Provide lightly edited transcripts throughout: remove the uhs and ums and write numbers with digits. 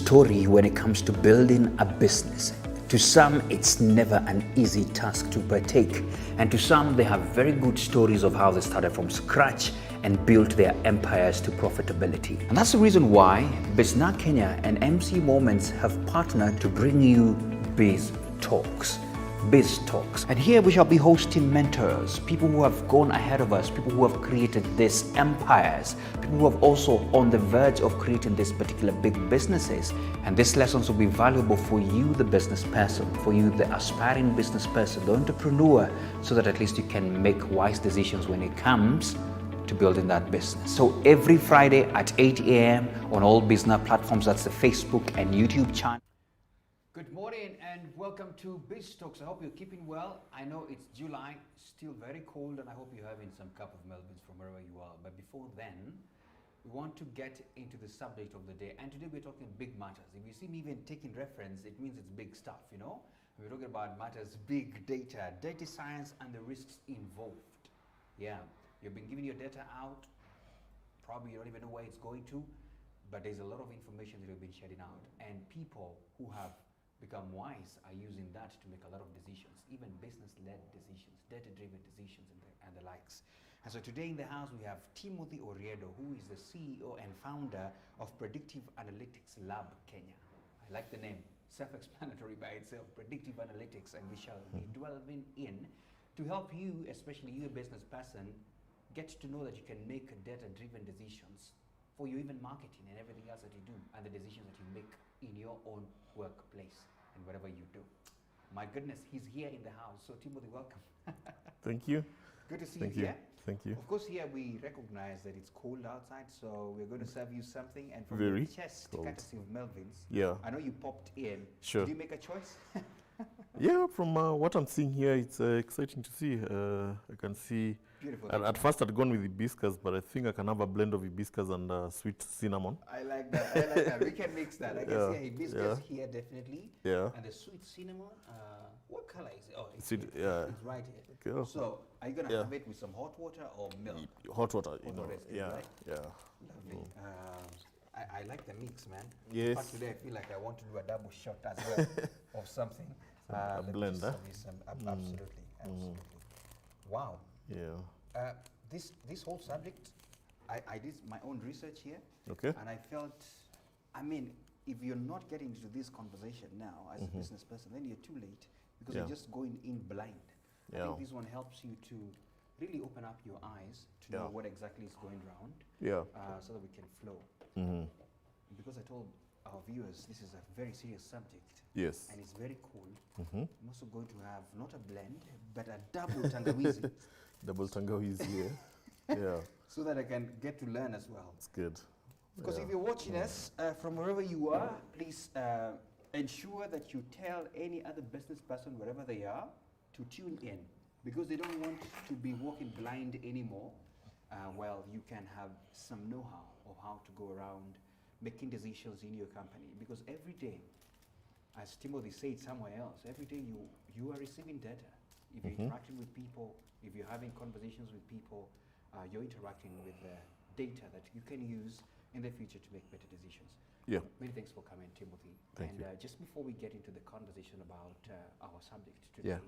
story when it comes to building a business. To some, it's never an easy task to partake. And to some, they have very good stories of how they started from scratch and built their empires to profitability. And that's the reason why Bizna Kenya and MC Moments have partnered to bring you Biz Talks. Biz Talks. And here we shall be hosting mentors, people who have gone ahead of us, people who have created these empires, people who have also on the verge of creating these particular big businesses. And these lessons will be valuable for you, the business person, for you, the aspiring business person, the entrepreneur, so that at least you can make wise decisions when it comes to building that business. So every Friday at 8 a.m. on all business platforms, that's the Facebook and YouTube channel. Good morning and welcome to Biz Talks. I hope you're keeping well. I know it's July, still very cold, and I hope you're having some cup of Melvins from wherever you are. But before then, we want to get into the subject of the day. And today we're talking big matters. If you see me even taking reference, it means it's big stuff, you know? We're talking about matters, big data, data science, and the risks involved. Yeah, you've been giving your data out. Probably you don't even know where it's going to, but there's a lot of information that you've been shedding out. And people who have become wise are using that to make a lot of decisions, even business-led decisions, data-driven decisions, and the likes. And so today in the house we have Timothy Oriedo, who is the CEO and founder of Predictive Analytics Lab Kenya. I like the name, self-explanatory by itself, Predictive Analytics, and we shall be delving in to help you, especially you, a business person, get to know that you can make data-driven decisions for your even marketing and everything else that you do, and the decisions that you make in your own workplace and whatever you do. My goodness, he's here in the house. So Timothy, welcome. Thank you. Good to see Thank you here. Thank you. Of course, here we recognize that it's cold outside, so we're going to serve you something. And from Very your chest, cold. courtesy of Melvin's. Yeah. I know you popped in. Sure. Did you make a choice? Yeah, from what I'm seeing here, it's exciting to see. I can see. Beautiful. At first, I'd gone with hibiscus, but I think I can have a blend of hibiscus and sweet cinnamon. I like that. I like that. We can mix that. I can see a hibiscus here, definitely. Yeah. And the sweet cinnamon. What color is it? Oh, it's right here. Okay. So, are you going to have it with some hot water or milk? Hot water, Hot water is good, yeah, right? yeah. Lovely. I like the mix, man. Yes. In fact, today I feel like I want to do a double shot as well of something. A blend, huh? Absolutely, absolutely. Wow. Yeah. This whole subject, I did my own research here. Okay. And I felt, I mean, if you're not getting into this conversation now as a business person, then you're too late because you're just going in blind. I think this one helps you to really open up your eyes to know what exactly is going around. Yeah. So that we can flow. Because I told our viewers this is a very serious subject. Yes. And it's very cool. I'm also going to have not a blend, but a double tangawizi. Double tangawizi here. Yeah. So that I can get to learn as well. It's good. Because if you're watching us from wherever you are, please ensure that you tell any other business person, wherever they are, to tune in. Because they don't want to be walking blind anymore. Well, you can have some know-how of how to go around making decisions in your company. Because every day, as Timothy said somewhere else, every day you are receiving data. If you're interacting with people, if you're having conversations with people, you're interacting with data that you can use in the future to make better decisions. Yeah. Many thanks for coming, Timothy. Thank you. Just before we get into the conversation about our subject today,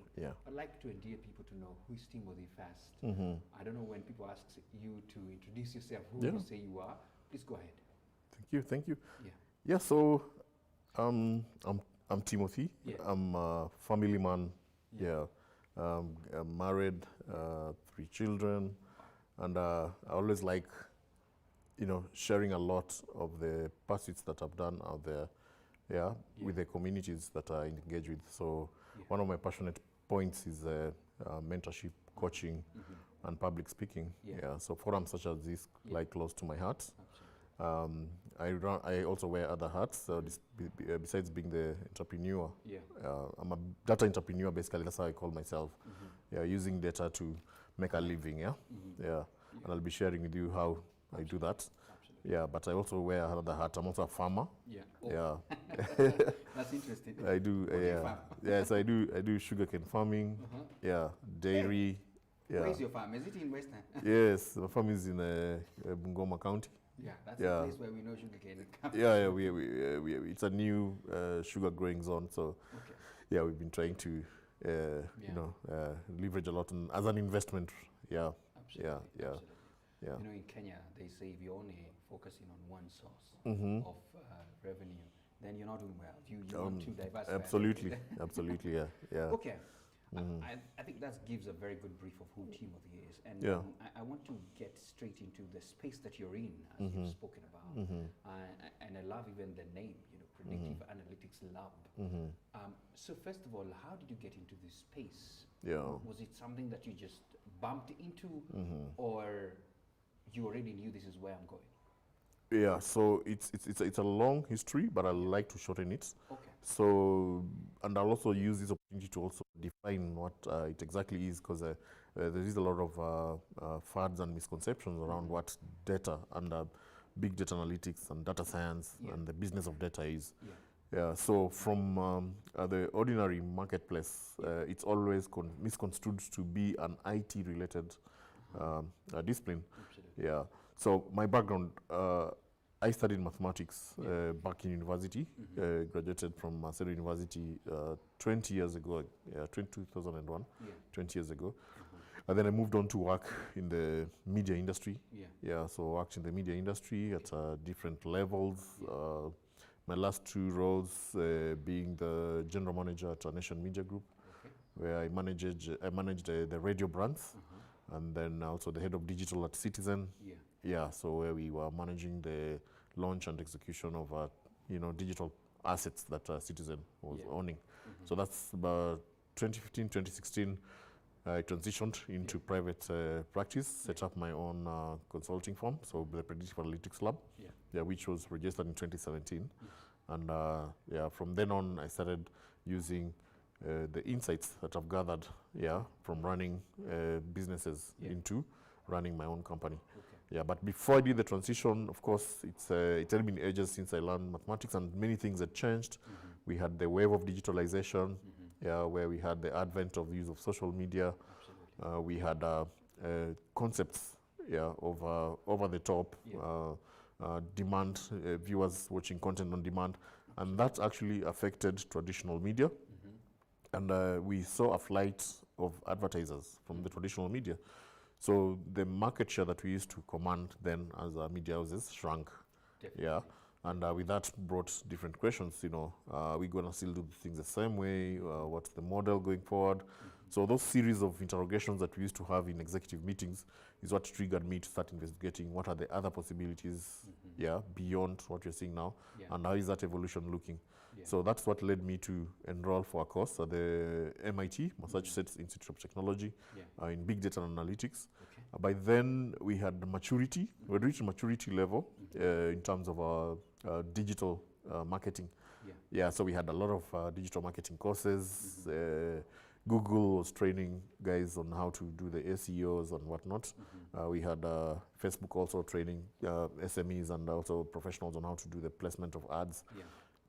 I'd like to endear people to know who is Timothy first. I don't know when people ask you to introduce yourself, who you say you are. Please go ahead. Thank you. Yeah. Yeah. So, I'm Timothy. Yeah. I'm a family man. Yeah. I'm married, 3 children, and I always like, sharing a lot of the pursuits that I've done out there, with the communities that I engage with. So one of my passionate points is mentorship, coaching, and public speaking. So forums such as this lie close to my heart. I also wear other hats. So besides being the entrepreneur, I'm a data entrepreneur. Basically, that's how I call myself. Using data to make a living. And I'll be sharing with you how I do that. Yeah, but I also wear another hat. I'm also a farmer. That's interesting. I do. Yes, I do. I do sugarcane farming. Dairy. Where is your farm? Is it in Western? Yes, my farm is in Bungoma County. Yeah, that's Yeah. the place where we know sugarcane comes. Yeah, it's a new sugar growing zone. So Okay. yeah, we've been trying to leverage a lot as an investment. Yeah. Absolutely. Yeah. Absolutely. Yeah. You know, in Kenya, they say if you're only focusing on one source Mm-hmm. of revenue, then you're not doing well. You want to diversify. Absolutely. Absolutely. Yeah. Yeah. Okay. Mm-hmm. I think that gives a very good brief of who Timothy is. And Yeah. I want to get straight into the space that you're in, as Mm-hmm. you've spoken about. Mm-hmm. And I love even the name, you know, Predictive Analytics Lab. Mm-hmm. So first of all, how did you get into this space? Yeah. Was it something that you just bumped into, Mm-hmm. or you already knew this is where I'm going? Yeah, so it's a long history, but I like to shorten it. Okay. So, and I'll also use this opportunity to also define what it exactly is, because there is a lot of fads and misconceptions around what data and big data analytics and data science and the business of data is. Yeah. Yeah, so from the ordinary marketplace, it's always misconstrued to be an IT-related discipline. Absolutely. Yeah. So my background, I studied mathematics back in university. Graduated from Maseru University 20 years ago, 2001, 20 years ago. And then I moved on to work in the media industry. Yeah, so worked in the media industry at different levels. My last two roles being the general manager at a Nation Media Group, where I managed the radio brands, and then also the head of digital at Citizen. Yeah, so where we were managing the launch and execution of digital assets that Citizen was owning. So that's about 2015, 2016. I transitioned into private practice, set up my own consulting firm, so the Predictive Analytics Lab, which was registered in 2017. And from then on, I started using the insights that I've gathered from running businesses into running my own company. Yeah, but before I did the transition, of course, it had been ages since I learned mathematics, and many things had changed. We had the wave of digitalization, where we had the advent of the use of social media. We had concepts, of over the top demand, viewers watching content on demand, and that actually affected traditional media. And we saw a flight of advertisers from the traditional media. So the market share that we used to command then as media houses shrunk. Definitely. And with that brought different questions. Are we going to still do things the same way? What's the model going forward? So those series of interrogations that we used to have in executive meetings is what triggered me to start investigating what are the other possibilities, beyond what you're seeing now, and how is that evolution looking? So that's what led me to enroll for a course at the MIT, Massachusetts Institute of Technology, in big data and analytics. By then, we had maturity. We had reached maturity level in terms of our digital marketing. So we had a lot of digital marketing courses. Google was training guys on how to do the SEOs and whatnot. We had Facebook also training SMEs and also professionals on how to do the placement of ads.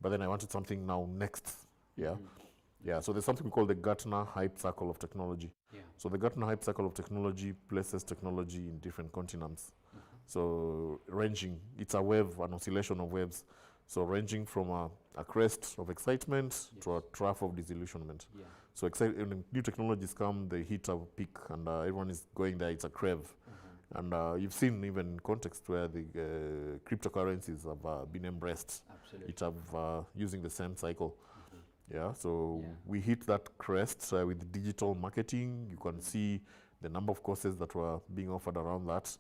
But then I wanted something now next. So there's something we call the Gartner Hype Cycle of Technology. So the Gartner Hype Cycle of Technology places technology in different continents. So ranging, it's a wave, an oscillation of waves. So ranging from a crest of excitement to a trough of disillusionment. So when new technologies come, they hit a peak, and everyone is going there. It's a crave. And you've seen even in context where the cryptocurrencies have been embraced. It have using the same cycle. So we hit that crest with digital marketing. You can see the number of courses that were being offered around that.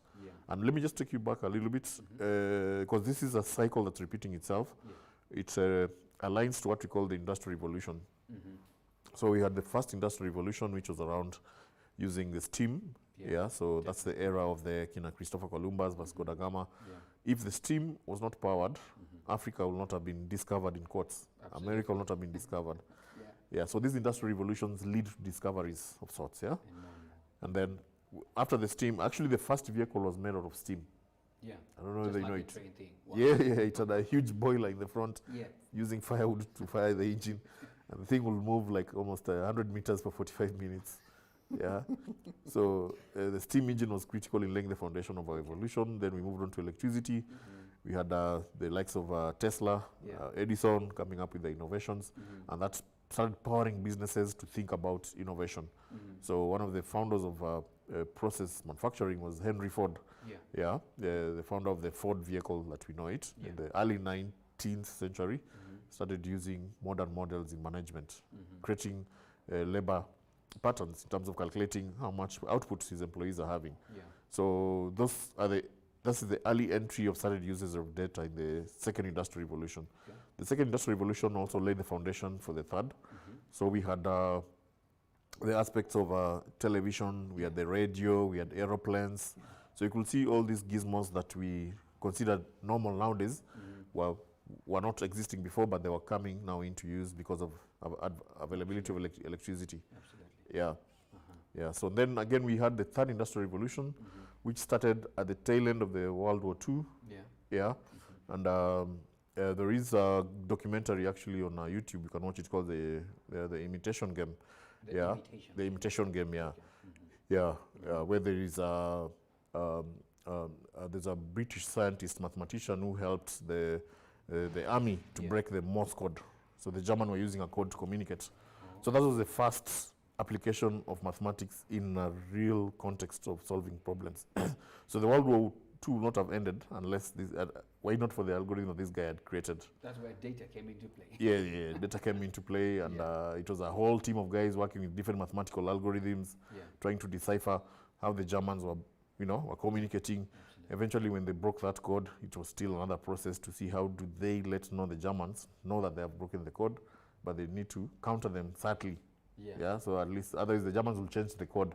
And let me just take you back a little bit, because this is a cycle that's repeating itself. It aligns to what we call the Industrial Revolution. So we had the first Industrial Revolution, which was around using the steam. So that's the era of the Christopher Columbus, Vasco da Gama. If the steam was not powered, Africa would not have been discovered in quotes. America would not have been discovered. So these industrial revolutions lead to discoveries of sorts. And then after the steam, actually the first vehicle was made out of steam. I don't know whether you know it. Wow. It had a huge boiler in the front, using firewood to fire the engine. And the thing will move like almost 100 meters for 45 minutes. Yeah. So the steam engine was critical in laying the foundation of our evolution. Then we moved on to electricity. We had the likes of Tesla, Edison coming up with the innovations, and that started powering businesses to think about innovation. So one of the founders of process manufacturing was Henry Ford. Yeah, the founder of the Ford vehicle that we know it in the early 19th century. Started using modern models in management, creating labor patterns in terms of calculating how much output his employees are having. So this is the early entry of started uses of data in the second industrial revolution. The second industrial revolution also laid the foundation for the third. So we had the aspects of television, we had the radio, we had aeroplanes. So you could see all these gizmos that we considered normal nowadays were not existing before, but they were coming now into use because of availability of electricity. Yeah. Yeah. So then again, we had the third industrial revolution, which started at the tail end of the World War II. Yeah. And there is a documentary actually on YouTube. You can watch it called the Imitation Game. The Imitation Game. Yeah. Where there is there's a British scientist, mathematician who helped the army to break the Morse code. So the German were using a code to communicate. So that was the first application of mathematics in a real context of solving problems. So the World War II would not have ended unless this, why not for the algorithm that this guy had created. That's where data came into play. Yeah, data came into play, and it was a whole team of guys working with different mathematical algorithms, trying to decipher how the Germans were communicating. Eventually, when they broke that code, it was still another process to see how do they let the Germans know that they have broken the code, but they need to counter them subtly. So at least otherwise the Germans will change the code,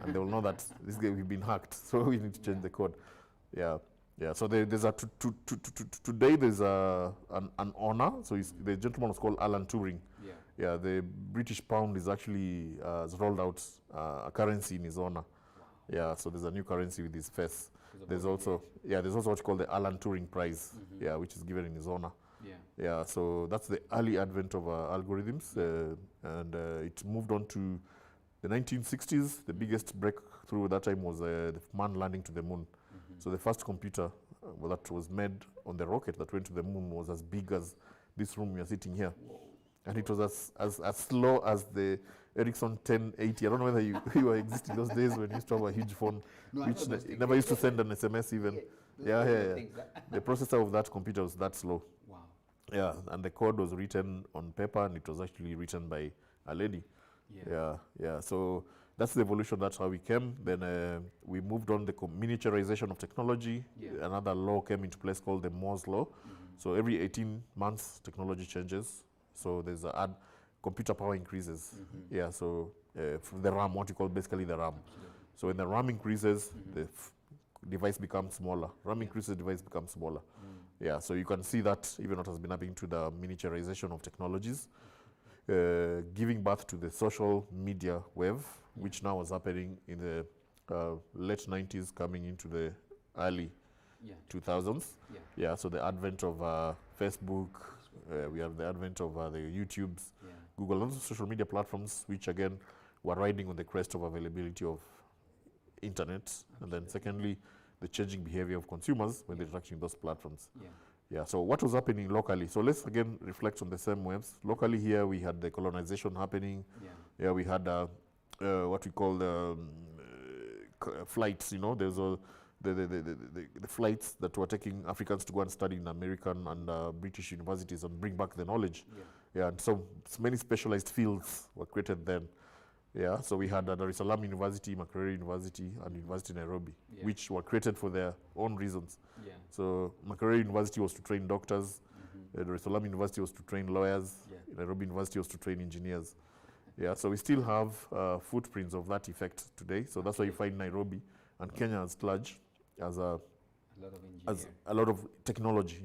and they will know that this guy we've been hacked, so we need to change the code. So there's today there's an honor. So the gentleman was called Alan Turing. The British pound is actually has rolled out a currency in his honor. So there's a new currency with his face. There's also what's called the Alan Turing Prize, which is given in his honor. So that's the early advent of algorithms, and it moved on to the 1960s. The biggest breakthrough at that time was the man landing to the moon. So the first computer that was made on the rocket that went to the moon was as big as this room we are sitting here. And it was as slow as the Ericsson 1080. I don't know whether you were existing those days when you used to have a huge phone, which never used to send an SMS even. The processor of that computer was that slow. And the code was written on paper, and it was actually written by a lady. So that's the evolution. That's how we came. Then we moved on the miniaturization of technology. Another law came into place called the Moore's law. So every 18 months, technology changes. So there's computer power increases. So from the RAM, what you call basically the RAM. So when the RAM increases, the device becomes smaller. RAM increases, device becomes smaller. So you can see that even what has been happening to the miniaturization of technologies, giving birth to the social media wave, which now is happening in the late 90s, coming into the early 2000s. So the advent of Facebook, we have the advent of the YouTubes, Google, and social media platforms, which again were riding on the crest of availability of internet. And then secondly, the changing behavior of consumers when they're interacting with those platforms. So what was happening locally? So let's again reflect on the same waves. Locally here, we had the colonization happening. We had what we call flights. There's the flights that were taking Africans to go and study in American and British universities and bring back the knowledge. And so many specialized fields were created then. So we had Dar es Salaam University, Makerere University, and University Nairobi, which were created for their own reasons. So Makerere University was to train doctors, Dar es Salaam University was to train lawyers, Nairobi University was to train engineers. So we still have footprints of that effect today. So that's why you find Nairobi and Kenya as large as a lot of technology,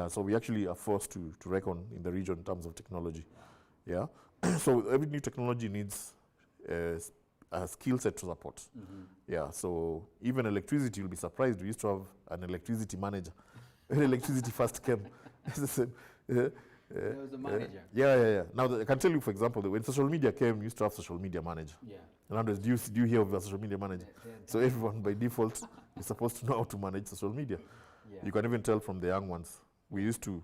so we actually are forced to reckon in the region in terms of technology. So every new technology needs a skill set to support. So even electricity, you'll be surprised. We used to have an electricity manager when electricity first came. It's the same. There was the manager. Yeah. Now, I can tell you, for example, that when social media came, we used to have social media manager. Yeah. Nowadays, do you hear of a social media manager? So everyone, by default, is supposed to know how to manage social media. Yeah. You can even tell from the young ones. We used to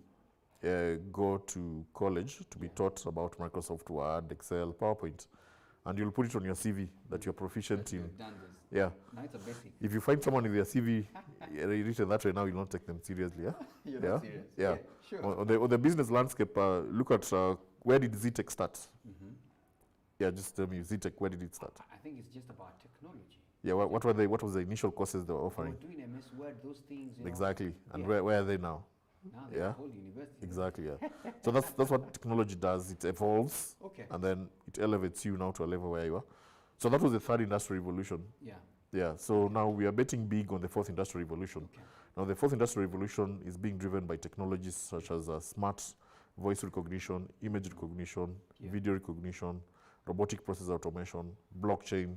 go to college to be taught about Microsoft Word, Excel, PowerPoint, and you'll put it on your CV that you're proficient in. Done this. Yeah. Now it's a basic. If you find someone in their CV written that way, now you'll not take them seriously. Yeah. You're not serious. Yeah. Sure. On the business landscape, look at where did ZTech start? Yeah, just tell me, ZTech, where did it start? I think it's just about technology. Yeah, what were they? What was the initial courses they were offering? They were doing MS Word, those things. You know. Exactly. And Yeah. where are they now? Now they're Yeah. a whole university. Exactly. Yeah. So that's what technology does. It evolves, Okay. and then it elevates you now to a level where you are. So that was the third industrial revolution. Yeah. Yeah. So now we are betting big on the fourth industrial revolution. Okay. Now the fourth industrial revolution is being driven by technologies such as smart voice recognition, image recognition, Yeah. video recognition, robotic process automation, blockchain,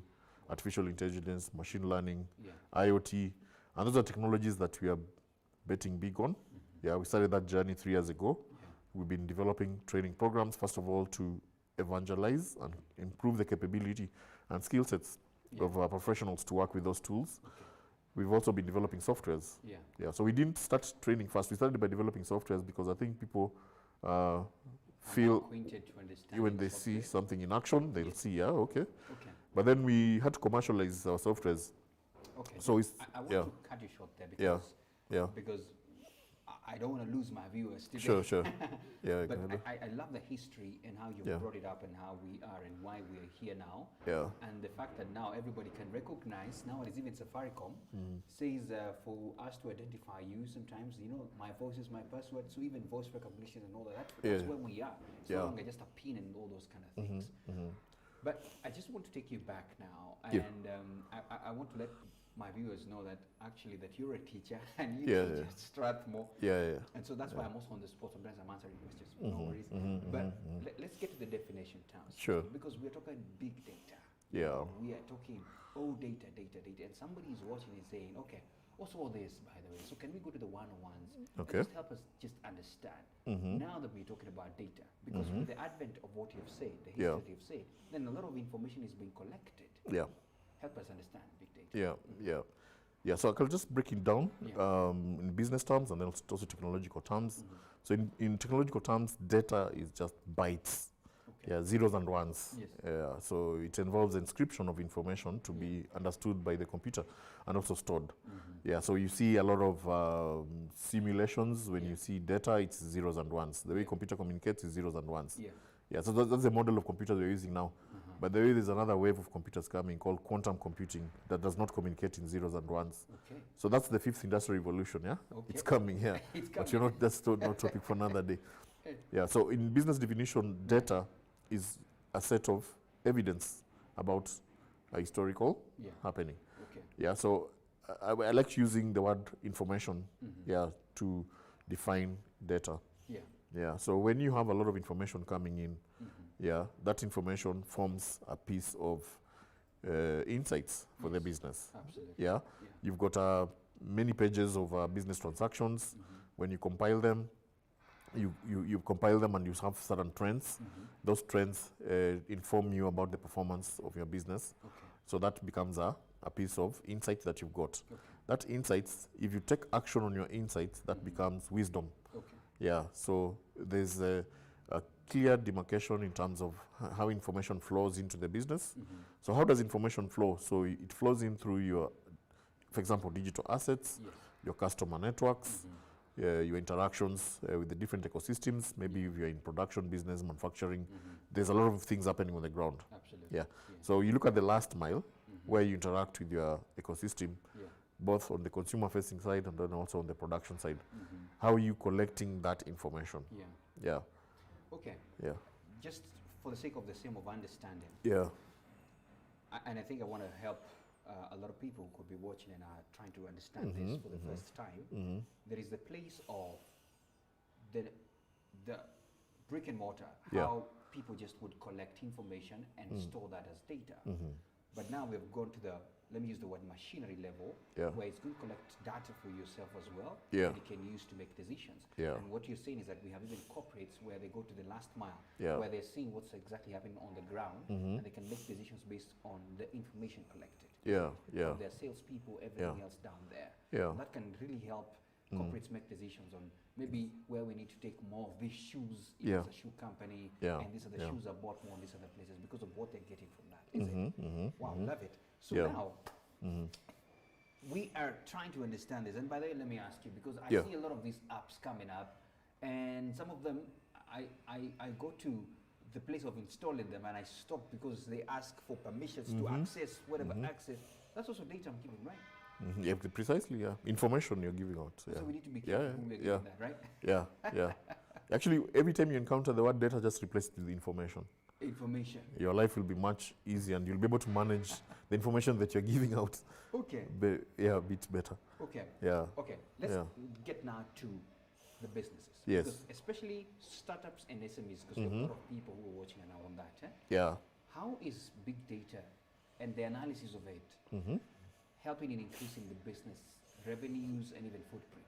artificial intelligence, machine learning, Yeah. IoT, and those are technologies that we are betting big on. Yeah, we started that journey 3 years ago. Yeah. We've been developing training programs, first of all, to evangelize and improve the capability and skill sets Yeah. of professionals to work with those tools. Okay. We've also been developing softwares. Yeah. Yeah, so we didn't start training first. We started by developing softwares because I think people feel Acquainted to understand when they see something in action, they'll see, yeah, okay. Okay. But then we had to commercialize our softwares. Okay. So it's, I want yeah, to cut you short there Yeah. because yeah, because I don't want to lose my viewers today. sure. Yeah, But can I do? I love the history and how you Yeah. brought it up and how we are and why we are here now. Yeah. And the fact that now everybody can recognize, nowadays even Safaricom says for us to identify you, sometimes, you know, my voice is my password, so even voice recognition and all that, that's Yeah. where we are. It's Yeah. no longer just a pin and all those kind of things. But I just want to take you back now, Yeah. and I want to let my viewers know that actually that you're a teacher and you Yeah, teach yeah. at Strathmore. Yeah. And so that's why I'm also on the spot. Sometimes I'm answering questions, no worries. But let's get to the definition terms. Sure. Because we're talking big data. Yeah. We are talking, data. And somebody is watching and saying, okay, what's all this, by the way? So can we go to the one-on-ones? Okay. And just help us just understand. Now that we're talking about data, because with the advent of what you've said, the history Yeah. that you've said, then a lot of information is being collected. Yeah. Help us understand big data. Yeah. So I can just break it down Yeah. in business terms and then also technological terms. So in technological terms, data is just bytes. Okay. Yeah, zeros and ones. Yes. So it involves encryption of information to be understood by the computer and also stored. Yeah, so you see a lot of simulations when you see data, it's zeros and ones. The way computer communicates is zeros and ones. Yeah. Yeah, so that's the model of computers we're using now. But there is another wave of computers coming called quantum computing that does not communicate in zeros and ones. Okay. So that's the fifth industrial revolution, yeah? Okay. It's coming, yeah. It's But you're not, that's not topic for another day. Yeah, so in business definition, data is a set of evidence about a historical happening. Okay. Yeah, so I like using the word information, yeah, to define data. Yeah. Yeah, so when you have a lot of information coming in, yeah, that information forms a piece of insights for the business. Absolutely. Yeah, you've got many pages of business transactions. When you compile them, you compile them and you have certain trends. Those trends inform you about the performance of your business. Okay. So that becomes a piece of insight that you've got. Okay. That insights, if you take action on your insights, that becomes wisdom. Okay. Yeah, so there's a clear demarcation in terms of how information flows into the business. So how does information flow? So it flows in through your, for example, digital assets, your customer networks, your interactions with the different ecosystems. Maybe if you're in production business, manufacturing, there's a lot of things happening on the ground. Absolutely. Yeah. So you look at the last mile, where you interact with your ecosystem, both on the consumer-facing side and then also on the production side. How are you collecting that information? Yeah. Okay. Yeah. Just for the sake of the same of understanding, Yeah. and I think I want to help a lot of people who could be watching and are trying to understand this for the first time. There is the place of the brick and mortar, how people just would collect information and store that as data. But now we've gone to the let me use the word machinery level, Yeah. where it's going to collect data for yourself as well, Yeah. that you can use to make decisions. Yeah. And what you're saying is that we have even corporates where they go to the last mile, Yeah. where they're seeing what's exactly happening on the ground, and they can make decisions based on the information collected. Yeah, yeah. From their salespeople, everything Yeah. else down there. Yeah. And that can really help corporates make decisions on maybe where we need to take more of these shoes if Yeah. it's a shoe company, Yeah. and these are the Yeah. shoes are bought more in these other places because of what they're getting from that. Is it? Wow, love it. So Yeah. now, we are trying to understand this. And by the way, let me ask you, because I Yeah. see a lot of these apps coming up, and some of them, I go to the place of installing them and I stop because they ask for permissions to access whatever access. That's also data I'm giving, right? Yeah, precisely, yeah. Information you're giving out. Yeah. So we need to be Yeah, careful when we're yeah. giving that, right? Yeah, yeah. Actually, every time you encounter the word data, just replace it with information. Information. Your life will be much easier and you'll be able to manage the information that you're giving out Okay. a bit better. Okay. Yeah. Okay. Let's Yeah. get now to the businesses. Yes. Because especially startups and SMEs, because there are a lot of people who are watching now on that. Yeah. How is big data and the analysis of it helping in increasing the business revenues and even footprint?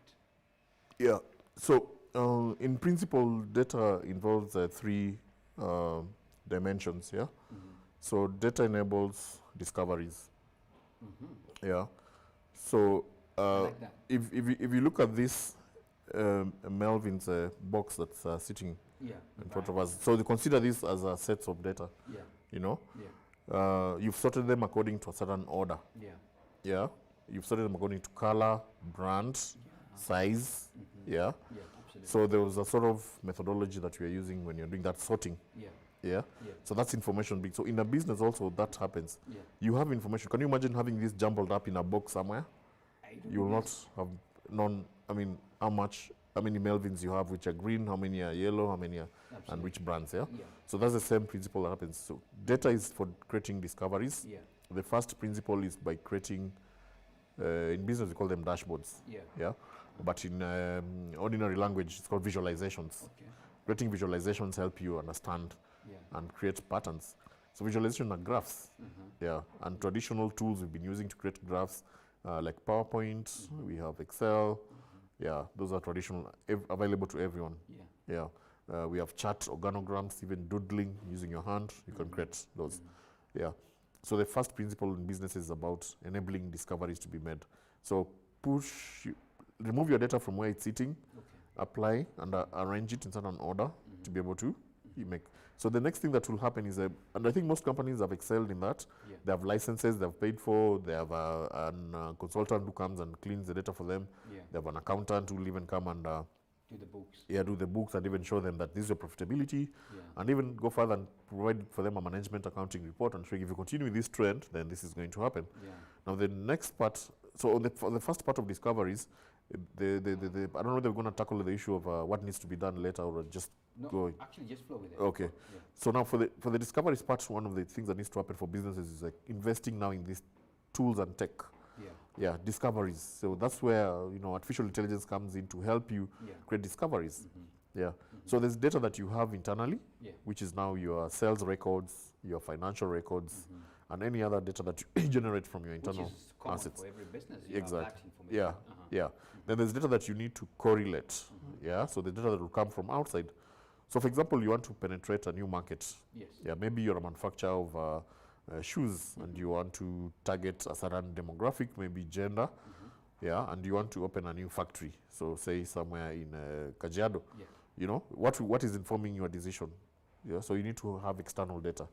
Yeah. So, in principle, data involves three dimensions. Yeah. So, data enables discoveries. Yeah. So, like that. if you look at this Melvin's box that's sitting Yeah. in front of us, so they consider this as a sets of data. Yeah. You know, Yeah. you've sorted them according to a certain order. Yeah. Yeah. You've sorted them according to color, brand, size. Yeah. Yeah. Absolutely. So there was a sort of methodology that we are using when you're doing that sorting. Yeah. Yeah. Yeah. So that's information big. So in a business also that happens. Yeah. You have information. Can you imagine having this jumbled up in a box somewhere? I do You will not this. have known, how many Melvins you have which are green, how many are yellow, how many are, and Absolutely. which brands, yeah? Yeah. So that's the same principle that happens. So data is for creating discoveries. Yeah. The first principle is by creating, in business we call them dashboards, Yeah. yeah? But in ordinary language, it's called visualizations. Okay. Creating visualizations help you understand Yeah. and create patterns. So visualization are graphs, yeah, and traditional tools we've been using to create graphs, like PowerPoint, we have Excel, yeah, those are traditional, available to everyone, Yeah. yeah. We have chart, organograms, even doodling using your hand, you can create those, yeah. So the first principle in business is about enabling discoveries to be made. So remove your data from where it's sitting, Okay. apply and arrange it in certain order to be able to make. So the next thing that will happen is, and I think most companies have excelled in that, Yeah. they have licenses they've paid for, they have a consultant who comes and cleans the data for them, Yeah. they have an accountant who will even come and Do the books. do the books and even show them that this is your profitability, Yeah. and even go further and provide for them a management accounting report and show if you continue with this trend, then this is going to happen. Yeah. Now the next part, so on the first part of discoveries, I don't know whether we're going to tackle the issue of what needs to be done later or just No, go. actually, just flow with it. Okay. Yeah. So now for the discoveries part, one of the things that needs to happen for businesses is like investing now in these tools and tech. Yeah. Yeah, discoveries. So that's where artificial intelligence comes in to help you Yeah. create discoveries. Yeah. So there's data that you have internally, Yeah. which is now your sales records, your financial records, and any other data that you generate from your internal Which is common assets. for every business. You have Exactly. that information. Yeah, yeah. Then there's data that you need to correlate. Yeah, so the data that will come from outside. So for example, you want to penetrate a new market. Yes. Yeah, maybe you're a manufacturer of shoes and you want to target a certain demographic, maybe gender. Yeah, and you want to open a new factory. So say somewhere in Kajiado. Yeah. What is informing your decision? Yeah, so you need to have external data.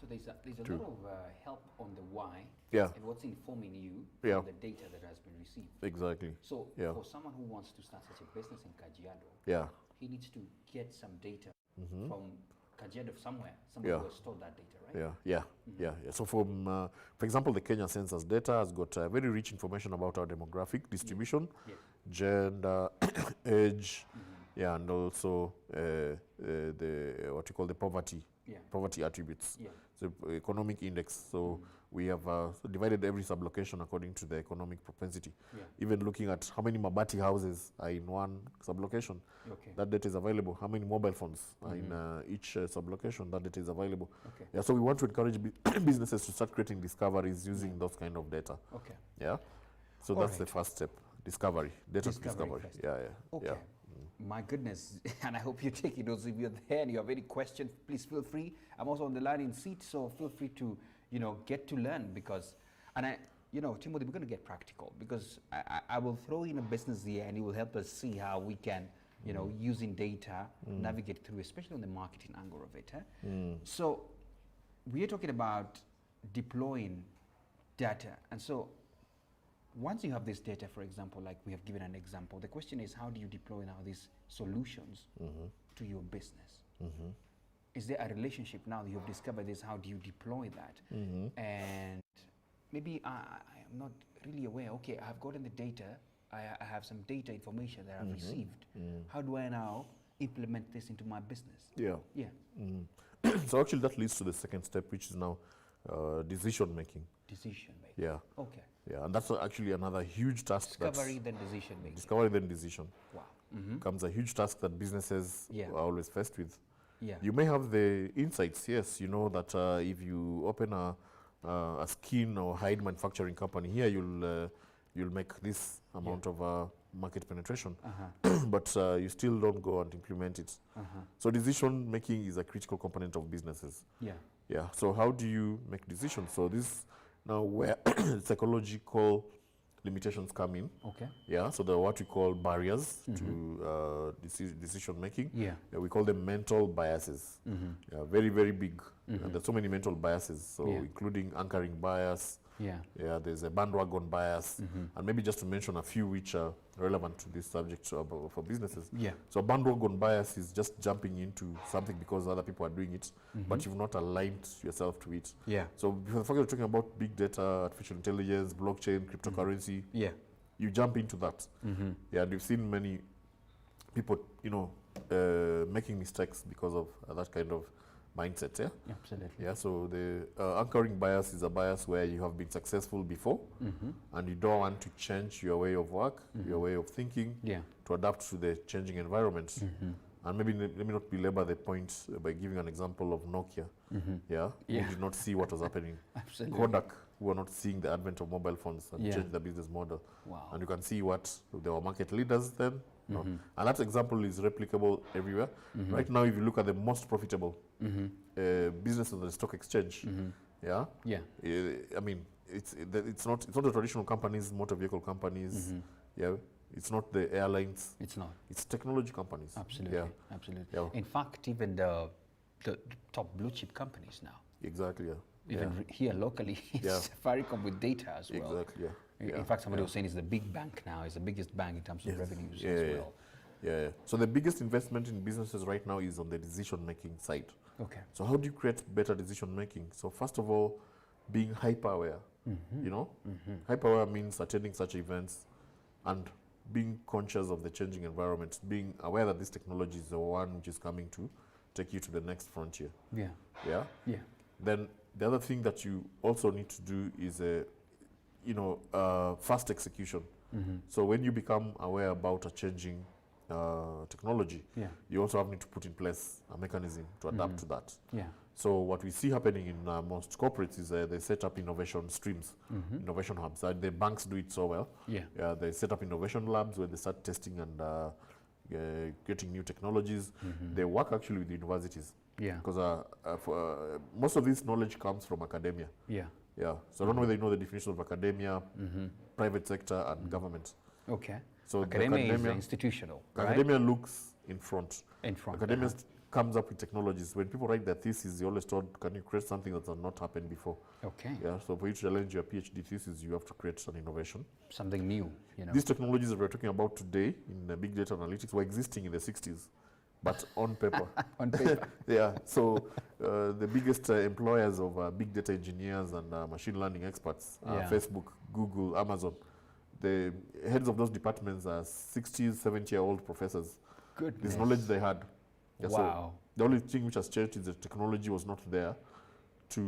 So there's a lot of help on the why Yeah. and what's informing you Yeah. from the data that has been received. Exactly. So Yeah. for someone who wants to start such a business in Kajiado, Yeah. he needs to get some data from Kajiado somewhere. Somebody Yeah. who has stored that data, right? Yeah. So for example, the Kenya Census data has got very rich information about our demographic distribution, Yeah. gender, age, Yeah, and also the what you call the poverty attributes. Yeah. So economic index. So we have divided every sublocation according to the economic propensity. Yeah. Even looking at how many Mabati houses are in one sublocation, Okay. that data is available. How many mobile phones are in each sublocation, that data is available. Okay. Yeah, so we want to encourage businesses to start creating discoveries using those kind of data. Okay. Yeah. So All that's right. the first step. Discovery. Data discovery. first. Yeah, yeah. Okay. Yeah. My goodness, and I hope you're taking those. If you're there and you have any questions, please feel free. I'm also on the learning seat, so feel free to, get to learn because, and Timothy, we're going to get practical because I will throw in a business here and it will help us see how we can, using data, navigate through, especially on the marketing angle of it. So we are talking about deploying data, and so once you have this data, for example, like we have given an example, the question is how do you deploy now these solutions to your business? Is there a relationship now that you've discovered this? How do you deploy that? And maybe I am not really aware. Okay, I've gotten the data. I have some data information that I've received. How do I now implement this into my business? Yeah. Yeah. So actually that leads to the second step, which is now decision making. Decision making. Yeah. Okay. Yeah, and that's actually another huge task. Discovery, then decision making. Discovery, then decision. Wow. Comes a huge task that businesses are always faced with. Yeah. You may have the insights, yes. You know that if you open a skin or hide manufacturing company here, you'll make this amount of market penetration, but you still don't go and implement it. So decision making is a critical component of businesses. Yeah. Yeah. So how do you make decisions? So this now where psychological limitations come in. Okay. Yeah. So the what we call barriers to decision making. Yeah. We call them mental biases. Yeah, very, very big. And there's so many mental biases. So including anchoring bias. Yeah. Yeah, there's a bandwagon bias, and maybe just to mention a few which are relevant to this subject for businesses. Yeah. So bandwagon bias is just jumping into something because other people are doing it, but you've not aligned yourself to it. Yeah. So before the fact you're talking about big data, artificial intelligence, blockchain, cryptocurrency, Yeah. you jump into that. Yeah, and you've seen many people, making mistakes because of that kind of mindset. Yeah. Absolutely. Yeah. So the anchoring bias is a bias where you have been successful before, and you don't want to change your way of work, your way of thinking, to adapt to the changing environment. And maybe let me not belabor the point by giving an example of Nokia. Who did not see what was happening. Absolutely. Kodak, who were not seeing the advent of mobile phones and changed the business model. Wow. And you can see what they were market leaders then. And that example is replicable everywhere. Right now, if you look at the most profitable business on the stock exchange, I mean, it's not the traditional companies, motor vehicle companies. It's not the airlines. It's not. It's technology companies. Absolutely. Yeah. Absolutely. Yeah. In fact, even the top blue chip companies now. Exactly. Yeah. Even here locally, it's Safaricom with data as well. Exactly. Yeah. In fact, somebody was saying it's the big bank now. It's the biggest bank in terms of revenues as well. Yeah. So the biggest investment in businesses right now is on the decision-making side. Okay. So how do you create better decision-making? So first of all, being hyper-aware. Hyper-aware means attending such events and being conscious of the changing environment, being aware that this technology is the one which is coming to take you to the next frontier. Yeah. Yeah. Yeah. Then the other thing that you also need to do is fast execution. So when you become aware about a changing technology, you also need to put in place a mechanism to adapt to that. Yeah. So what we see happening in most corporates is they set up innovation streams, innovation hubs. The banks do it so well. Yeah. They set up innovation labs where they start testing and getting new technologies. They work actually with universities. Yeah. Because most of this knowledge comes from academia. Yeah. Yeah. So I don't know whether you know the definition of academia, private sector, and government. Okay. So academia is institutional. Academia looks in front. In front. Academia comes up with technologies. When people write their thesis, they always told, can you create something that has not happened before? Okay. Yeah. So for you to challenge your PhD thesis, you have to create an innovation. Something new. These technologies that we're talking about today in big data analytics were existing in the 60s. But on paper. On paper. Yeah. So the biggest employers of big data engineers and machine learning experts are Facebook, Google, Amazon. The heads of those departments are 60, 70-year-old professors. goodness. This knowledge they had. Yeah, Wow. So the only thing which has changed is the technology was not there to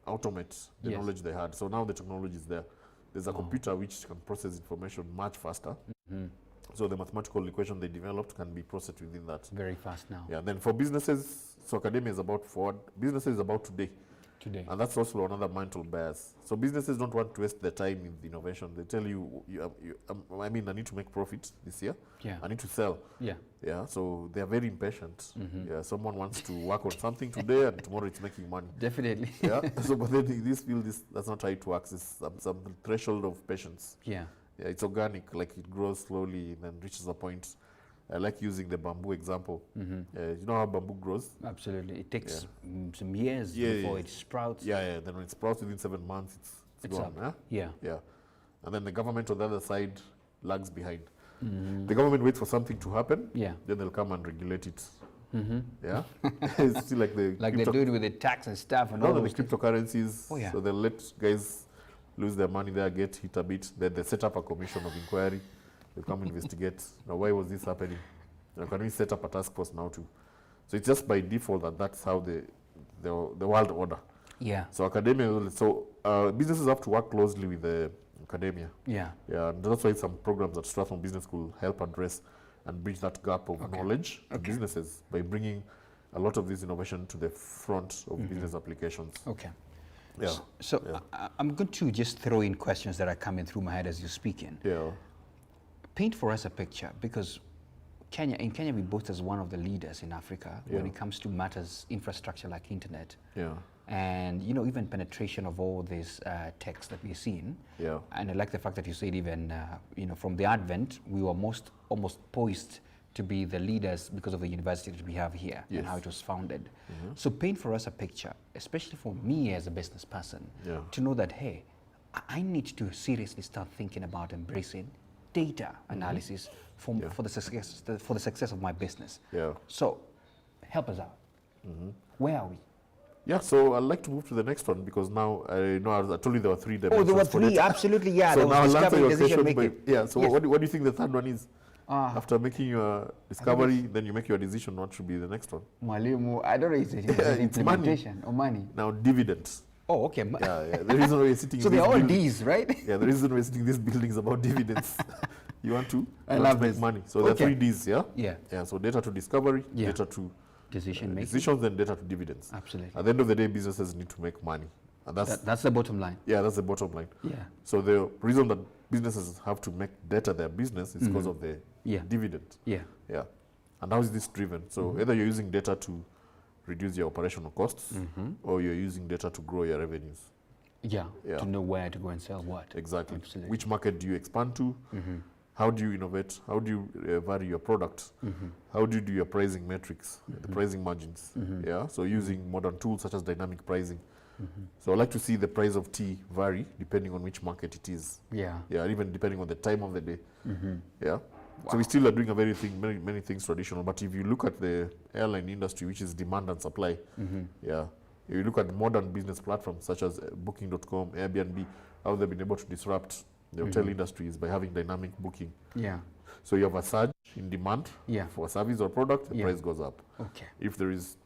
automate the Yes. knowledge they had. So now the technology is there. There's a computer which can process information much faster. So the mathematical equation they developed can be processed within that. Very fast now. Yeah. Then for businesses, so academia is about forward. Businesses is about today. Today. And that's also another mental bias. So businesses don't want to waste their time in the innovation. They tell you, I need to make profit this year. Yeah. I need to sell. Yeah. Yeah, so they are very impatient. Yeah, someone wants to work on something today and tomorrow it's making money. Definitely. Yeah, so but then in this field, that's not how it works. It's some threshold of patience. Yeah. Yeah, it's organic, like it grows slowly and then reaches a point. I like using the bamboo example. You know how bamboo grows? Absolutely. It takes some years before it sprouts. Yeah. Then when it sprouts within 7 months, it's gone. up. Yeah. Yeah. And then the government on the other side lags behind. The government waits for something to happen. Yeah. Then they'll come and regulate it. Yeah. It's still like the Like they do it with the tax and stuff and all the those. cryptocurrencies. Oh, yeah. So they'll let guys lose their money there, get hit a bit. Then they set up a commission of inquiry. They'll come investigate. Now, why was this happening? Now, can we set up a task force now too? So it's just by default that's how the world order. Yeah. So academia, businesses have to work closely with the academia. Yeah. Yeah, and that's why some programs at Strathmore Business School help address and bridge that gap of knowledge to businesses by bringing a lot of this innovation to the front of business applications. Okay. Yeah. So I'm going to just throw in questions that are coming through my head as you're speaking. Yeah. Paint for us a picture, because in Kenya we boast as one of the leaders in Africa when it comes to matters infrastructure like internet. Yeah. And even penetration of all these techs that we're seeing. Yeah. And I like the fact that you said even from the advent we were almost poised to be the leaders because of the university that we have here and how it was founded. So paint for us a picture, especially for me as a business person, to know that hey, I need to seriously start thinking about embracing data analysis for the success of my business. Yeah. So help us out. Where are we? Yeah, so I'd like to move to the next one because now I told you there were 3 dimensions. Oh, there were 3, absolutely, yeah. So there now was I'll answer your decision question. making. So what do you think the third one is? After making your discovery, then you make your decision, what should be the next one? Mwalimu, I don't know, is it It's implementation or money? Now, dividends. Oh, okay. Yeah. The reason why you're sitting So in they're this all building- D's, right? Yeah, the reason we're sitting in this building is about dividends. You want to? I You want love to make this. money. So there are Okay. 3 D's, yeah? Yeah. Yeah, so data to discovery, Yeah. data to Decision making. decisions, then data to dividends. Absolutely. At the end of the day, businesses need to make money. And That's the bottom line. that's the bottom line. Yeah. So the reason that businesses have to make data their business is because of the dividend. Yeah. Yeah. And how is this driven? So either you're using data to reduce your operational costs or you're using data to grow your revenues. Yeah. Yeah. To know where to go and sell what. Exactly. Absolutely. Which market do you expand to? How do you innovate? How do you vary your product? How do you do your pricing metrics, the pricing margins? Yeah. So using modern tools such as dynamic pricing. So I like to see the price of tea vary depending on which market it is. Yeah. Yeah, even depending on the time of the day. Yeah. So we still are doing many things traditional. But if you look at the airline industry, which is demand and supply, yeah. If you look at modern business platforms such as Booking.com, Airbnb, how they've been able to disrupt the hotel industry is by having dynamic booking. Yeah. So you have a surge in demand for a service or product, the price goes up. Okay. If there is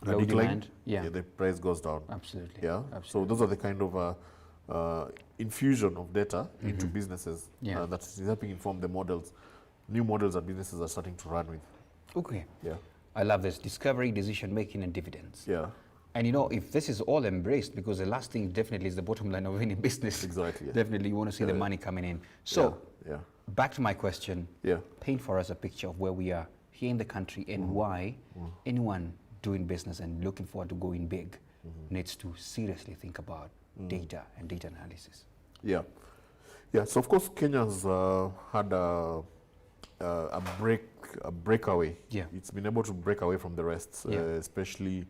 a Low decline, demand, the price goes down. Absolutely. Yeah. Absolutely. So those are the kind of infusion of data into businesses that is helping inform the models, new models that businesses are starting to run with. Okay. Yeah. I love this. Discovery, decision making, and dividends. Yeah. And if this is all embraced, because the last thing definitely is the bottom line of any business. Exactly. Yeah. Definitely you want to see the money coming in. So back to my question. Yeah. Paint for us a picture of where we are here in the country and why anyone doing business and looking forward to going big needs to seriously think about data and data analysis. Yeah. Yeah. So of course Kenya's had a breakaway. Yeah. It's been able to break away from the rest, especially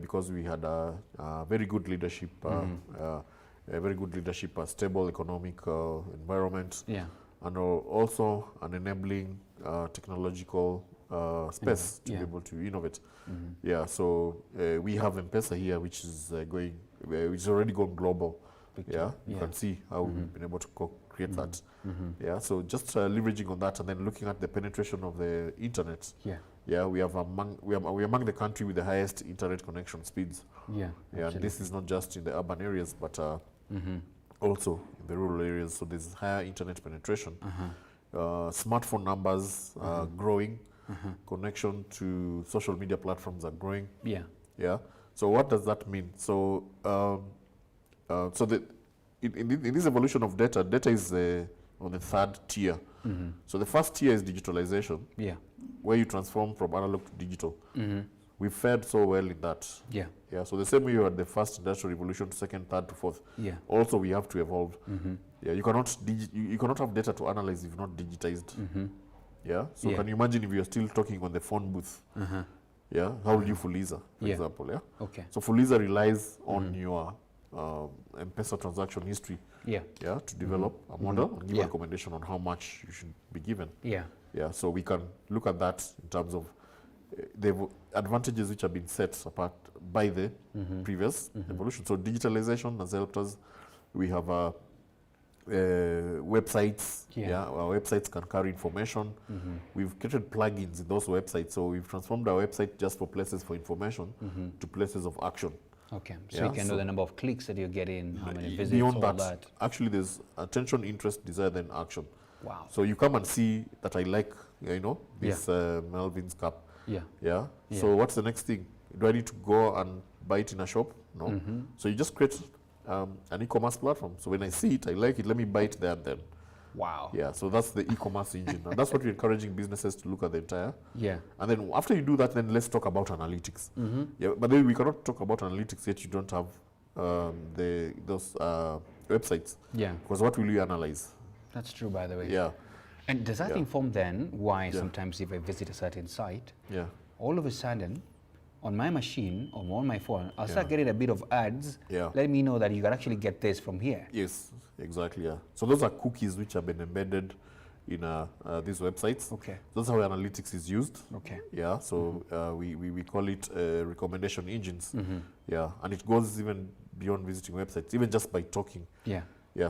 because we had a very good leadership, a stable economic environment, and also an enabling technological space to be able to innovate. Yeah, so we have M-Pesa here, which is already gone global. You can see how we've been able to create that. Yeah, so just leveraging on that and then looking at the penetration of the internet. Yeah, we are among the country with the highest internet connection speeds. Yeah, and this is not just in the urban areas, but also in the rural areas. So there's higher internet penetration. Smartphone numbers are growing. Connection to social media platforms are growing. Yeah. So what does that mean? So in this evolution of data, data is on the third tier. So the first tier is digitalization. Where you transform from analog to digital. We've fared so well in that. So the same way you had the first industrial revolution, second, third to fourth. Also, we have to evolve. You cannot have data to analyze if not digitized. So can you imagine if you're still talking on the phone booth? How will you Fuliza, for example? So Fuliza relies on your M-Pesa transaction history. To develop a model and give a recommendation on how much you should be given. So we can look at that in terms of the advantages which have been set apart by the previous evolution. So digitalization has helped us. We have websites. Our websites can carry information. We've created plugins in those websites. So we've transformed our website just for places for information to places of action. So you can know the number of clicks that you're getting, how many visits, beyond all that. Actually, there's attention, interest, desire, then action. So you come and see that I like, this Melvin's cap. So what's the next thing? Do I need to go and buy it in a shop? No. So you just create an e-commerce platform. So when I see it, I like it, let me buy it there and then. So that's the e-commerce engine. And that's what we're encouraging businesses to look at the entire. And then after you do that, then let's talk about analytics. But then we cannot talk about analytics yet you don't have those websites. Because what will you analyze? That's true, by the way. And does that inform then why sometimes if I visit a certain site, all of a sudden, on my machine or on my phone, I'll start getting a bit of ads, letting me know that you can actually get this from here. Yes, exactly. So those are cookies which have been embedded in these websites. That's how analytics is used. So we call it recommendation engines. And it goes even beyond visiting websites, even just by talking.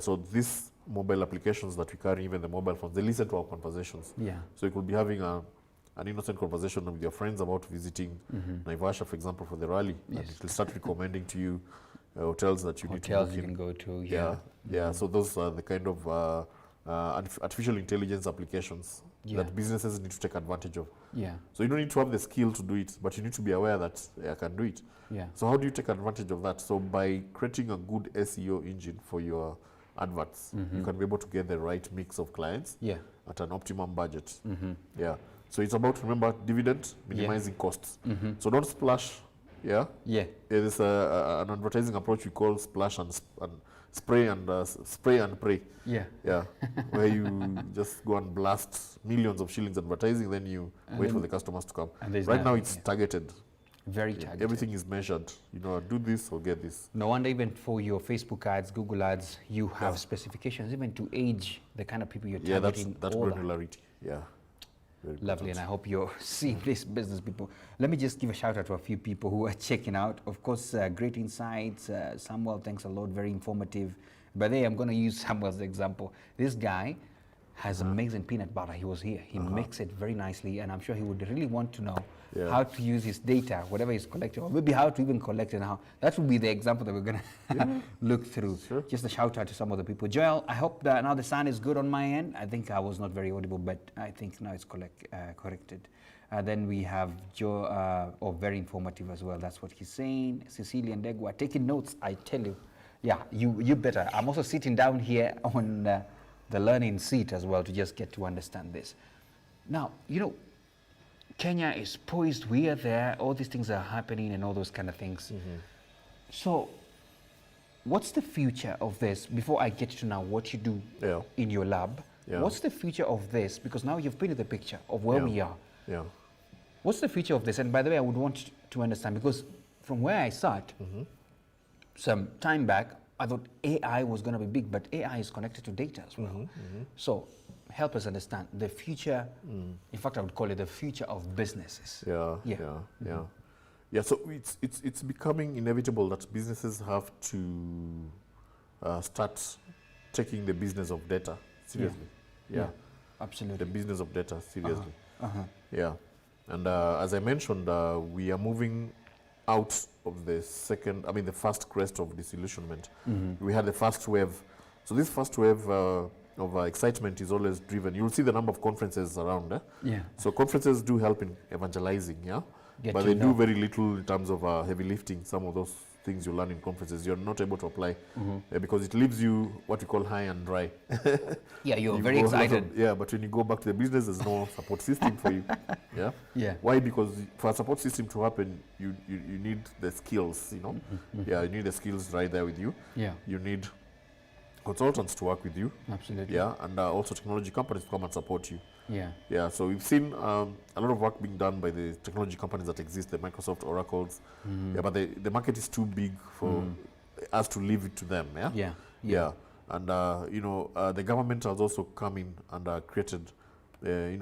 So these mobile applications that we carry, even the mobile phones, they listen to our conversations. So you could be having an innocent conversation with your friends about visiting Naivasha, for example, for the rally. And it will start recommending to you hotels that you need to book in. You can go to. So those are the kind of artificial intelligence applications that businesses need to take advantage of. So you don't need to have the skill to do it, but you need to be aware that I can do it. So how do you take advantage of that? So by creating a good SEO engine for your adverts, you can be able to get the right mix of clients at an optimum budget. So it's about, remember, dividend, minimizing costs. So don't splash. There's an advertising approach we call splash and spray and pray. Where you just go and blast millions of shillings advertising, then you wait for the customers to come. Right now it's targeted. Very targeted. Everything is measured. Do this or get this. No wonder even for your Facebook ads, Google ads, you have specifications even to age the kind of people you're targeting. That's granularity. Lovely, and I hope you're seeing this, business people. Let me just give a shout out to a few people who are checking out. Of course, great insights. Samuel, thanks a lot, very informative. But I'm going to use Samuel's example. This guy has amazing peanut butter. He was here. He makes it very nicely, and I'm sure he would really want to know how to use his data, whatever he's collecting, or maybe how to even collect it. How that would be the example that we're going to look through. Just a shout out to some of the people. Joel, I hope that now the sound is good on my end. I think I was not very audible, but I think now it's corrected. Then we have Joe, very informative as well. That's what he's saying. Cecilia and Degwa taking notes. I tell you, you better. I'm also sitting down here on the learning seat as well to just get to understand this. Now, Kenya is poised, we are there, all these things are happening and all those kind of things. So what's the future of this, before I get to now what you do in your lab, what's the future of this? Because now you've painted the picture of where we are. What's the future of this? And by the way, I would want to understand, because from where I sat, some time back, I thought AI was going to be big, but AI is connected to data as well. So help us understand the future. In fact, I would call it the future of businesses. So it's becoming inevitable that businesses have to start taking the business of data seriously. Yeah. Absolutely. The business of data, seriously. Uh-huh. Yeah. And as I mentioned, we are moving out of the first crest of disillusionment. We had the first wave. So this first wave of excitement is always driven. You'll see the number of conferences around. Yeah. So conferences do help in evangelizing, yeah? But they do very little in terms of heavy lifting. Some of those things you learn in conferences, you're not able to apply because it leaves you what we call high and dry. Yeah, you're very excited. But when you go back to the business, there's no support system for you. Yeah. Yeah. Why? Because for a support system to happen, you need the skills. You know. Yeah, you need the skills right there with you. Yeah. You need consultants to work with you. Absolutely. Yeah, and also technology companies to come and support you. Yeah. Yeah, so we've seen a lot of work being done by the technology companies that exist, the Microsoft, Oracles. Yeah, but the market is too big for us to leave it to them. Yeah. Yeah. Yeah. And the government has also come in and created, an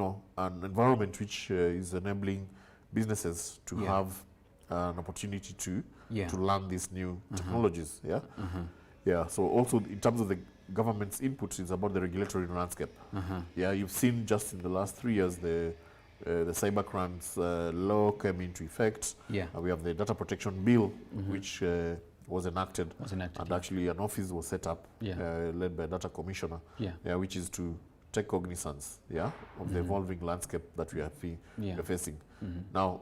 environment which is enabling businesses to have an opportunity to learn these new technologies. Yeah. Yeah. So also in terms of the government's input, is about the regulatory landscape. Yeah, you've seen just in the last 3 years the cybercrimes law came into effect. Yeah. We have the data protection bill, which was enacted, and actually an office was set up, led by a data commissioner, which is to take cognizance, of the evolving landscape that we are facing. Now,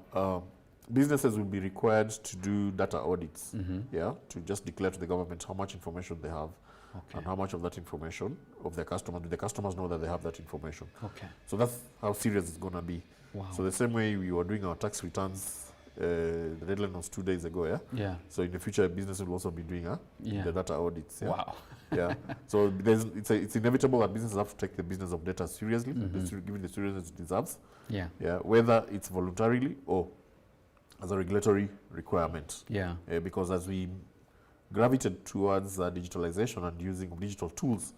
businesses will be required to do data audits, to just declare to the government how much information they have, and how much of that information of their customers, do the customers know that they have that information. Okay. So that's how serious it's going to be. Wow. So the same way we were doing our tax returns, the deadline was 2 days ago, yeah? So in the future, business will also be doing the data audits. Yeah? Wow. Yeah. So it's inevitable that businesses have to take the business of data seriously, given the seriousness it deserves. Yeah. Yeah. Whether it's voluntarily or as a regulatory requirement. Yeah. Because as we gravitate towards digitalization and using of digital tools,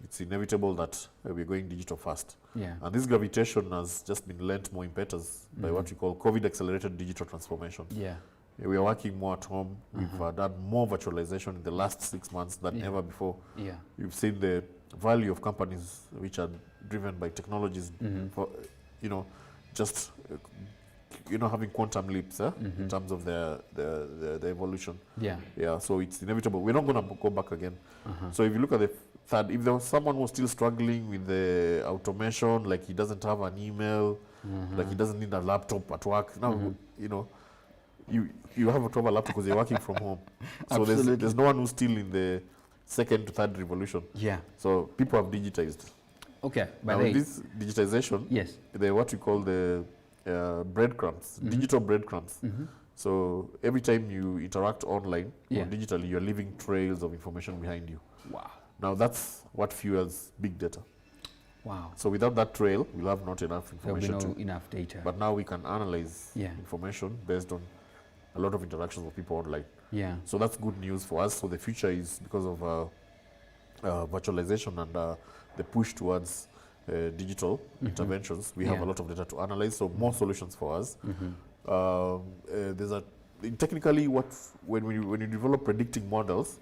it's inevitable that we're going digital first. Yeah. And this gravitation has just been lent more impetus by what we call COVID-accelerated digital transformation. Yeah. We are working more at home. We've done more virtualization in the last 6 months than ever before. Yeah. You've seen the value of companies which are driven by technologies for, just having quantum leaps in terms of the evolution. Yeah. Yeah. So it's inevitable. We're not going to go back again. So if you look at the third, if there was someone who was still struggling with the automation, like he doesn't have an email, like he doesn't need a laptop at work. Now, you have to have a laptop because you're working from home. So there's no one who's still in the second to third revolution. Yeah. So people have digitized. Okay. Now with this digitization, they what we call the breadcrumbs, digital breadcrumbs. So every time you interact online or digitally, you're leaving trails of information behind you. Wow. Now that's what fuels big data. Wow. So without that trail, we'll have not enough information. There'll be no enough data. But now we can analyze information based on a lot of interactions with people online. Yeah. So that's good news for us. So the future is because of virtualization and the push towards digital interventions. We have a lot of data to analyze, so more solutions for us. Technically, when you develop predicting models,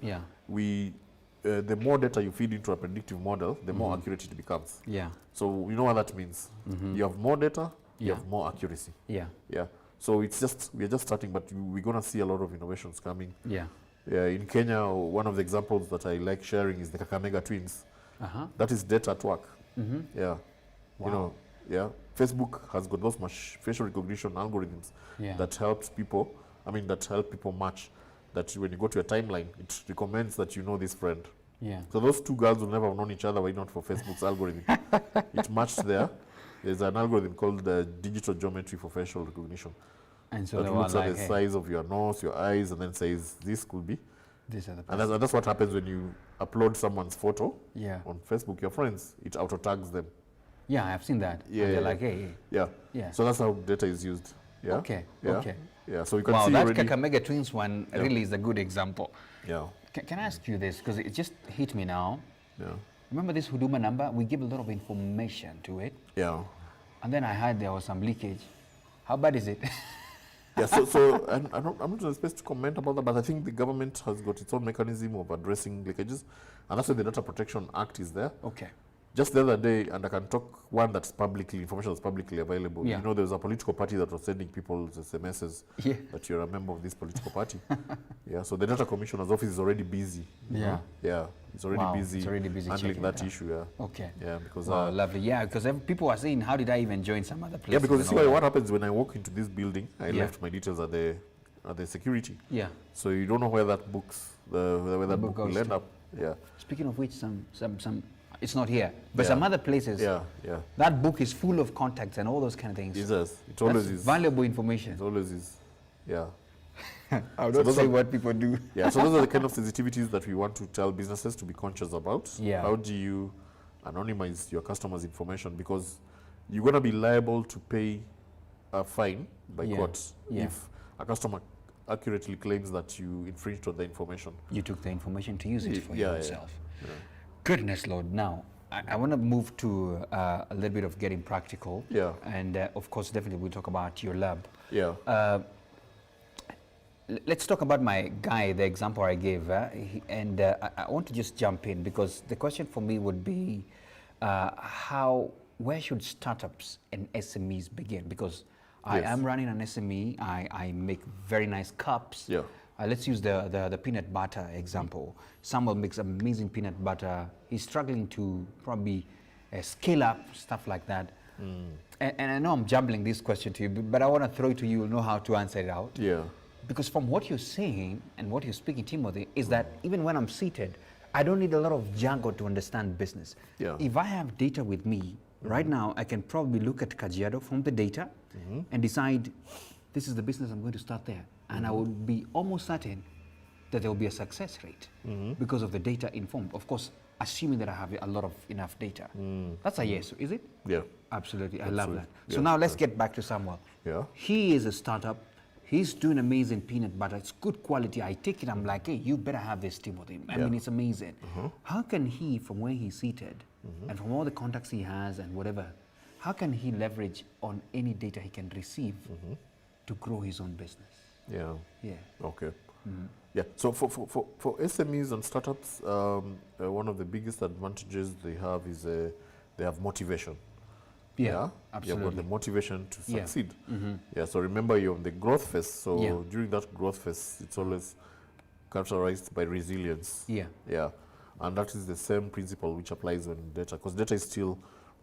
the more data you feed into a predictive model, the more accurate it becomes. Yeah. So you know what that means. You have more data, you have more accuracy. Yeah. Yeah. So we're just starting, but we're going to see a lot of innovations coming. Yeah. Yeah. In Kenya, one of the examples that I like sharing is the Kakamega twins. That is data at work. Yeah. Wow. Facebook has got those facial recognition algorithms that help people match. That when you go to your timeline, it recommends that you know this friend. Yeah. So those two girls will never have known each other, why not for Facebook's algorithm? It matched there. There's an algorithm called the digital geometry for facial recognition. And so that looks at the size of your nose, your eyes, and then says, this could be. And that's what happens when you upload someone's photo on Facebook, your friends, it auto-tags them. Yeah, I've seen that. Yeah. And they're like, hey. Yeah. Yeah. So that's how data is used. Yeah. Okay. Yeah. Okay. Yeah. So you can see that already. Kakamega Twins one really is a good example. Yeah. Can I ask you this? Because it just hit me now. Yeah. Remember this Huduma number? We give a lot of information to it. Yeah. And then I heard there was some leakage. How bad is it? Yeah, so I'm not in a space to comment about that, but I think the government has got its own mechanism of addressing leakages, and that's why the Data Protection Act is there. Okay. just the other day, and I can talk one that's information that's publicly available. Yeah. You know, there was a political party that was sending people SMSs Yeah. that you're a member of this political party. Yeah, so the Data Commissioner's office is already busy. you Yeah. know. Yeah, it's already busy. It's already busy handling checking that it out. issue. Yeah. Okay. Yeah, because Wow, lovely. Yeah, because people are saying, how did I even join some other place? yeah, because you see what happens when I walk into this building. I Yeah. left my details at the security. Yeah. So you don't know where that where that book book will goes end to. up. Yeah. Speaking of which, some it's not here, but Yeah. some other places. Yeah. Yeah. That book is full of contacts and all those kind of things. It does. It always That's is. valuable information. It always is. Yeah. I So don't those say are- what people do. Yeah, so those are the kind of sensitivities that we want to tell businesses to be conscious about. Yeah. How do you anonymize your customers' information? Because you're going to be liable to pay a fine by Yeah. court Yeah. if a customer accurately claims that you infringed on the information. You took the information to use it for Yeah, yeah, yourself. yeah. Goodness Lord. Now, I want to move to a little bit of getting practical. Yeah. And of course, definitely we'll talk about your lab. Yeah. Let's talk about my guy, the example I gave. I want to just jump in because the question for me would be where should startups and SMEs begin? Because I Yes. am running an SME, I make very nice cups. Yeah. Let's use the peanut butter example. Samuel makes amazing peanut butter. He's struggling to probably scale up, stuff like that. And I know I'm jumbling this question to you, but I want to throw it to you, know how to answer it out. Yeah. Because from what you're saying and what you're speaking, Timothy, is that even when I'm seated, I don't need a lot of jargon to understand business. Yeah. If I have data with me, right now, I can probably look at Kajiado from the data and decide, this is the business I'm going to start there. And I would be almost certain that there will be a success rate because of the data informed. Of course, assuming that I have a lot of enough data. That's a yes, is it? Yeah. Absolutely, I love that. Yeah, So now let's get back to Samuel. Yeah. He is a startup. He's doing amazing peanut butter. It's good quality. I take it, I'm like, hey, you better have this, Timothy. I mean, it's amazing. How can he, from where he's seated, and from all the contacts he has and whatever, how can he leverage on any data he can receive to grow his own business? Yeah. Yeah. Okay. Yeah. So for SMEs and startups, one of the biggest advantages they have is they have motivation. Yeah, You've got the absolutely. motivation to Yeah. succeed. Yeah. So remember, you're on the growth phase. So Yeah. during that growth phase, it's always characterized by resilience. Yeah. Yeah. And that is the same principle which applies on data, because data is still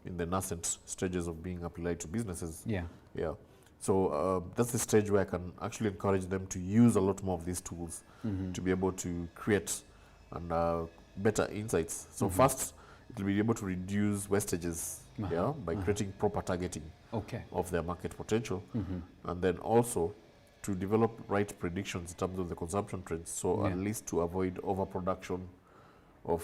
in the nascent stages of being applied to businesses. Yeah. Yeah. So that's the stage where I can actually encourage them to use a lot more of these tools to be able to create and better insights. So first, it will be able to reduce wastages, yeah, by creating proper targeting Okay. of their market potential, and then also to develop right predictions in terms of the consumption trends. So at least to avoid overproduction of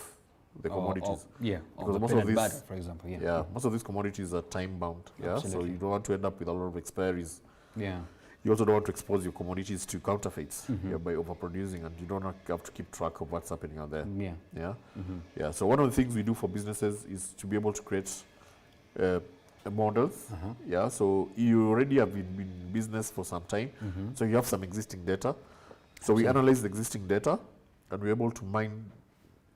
the commodities. Yeah. Because Or most the of peanut these, butter, for example. Yeah. yeah, most of these commodities are time bound. Yeah, so Absolutely. you don't want to end up with a lot of expiries. Yeah. You also don't want to expose your commodities to counterfeits by overproducing, and you don't have to keep track of what's happening out there. Yeah. Yeah, yeah. So one of the things we do for businesses is to be able to create models. Yeah, so you already have been in business for some time, so you have some existing data. So we analyze the existing data, and we're able to mine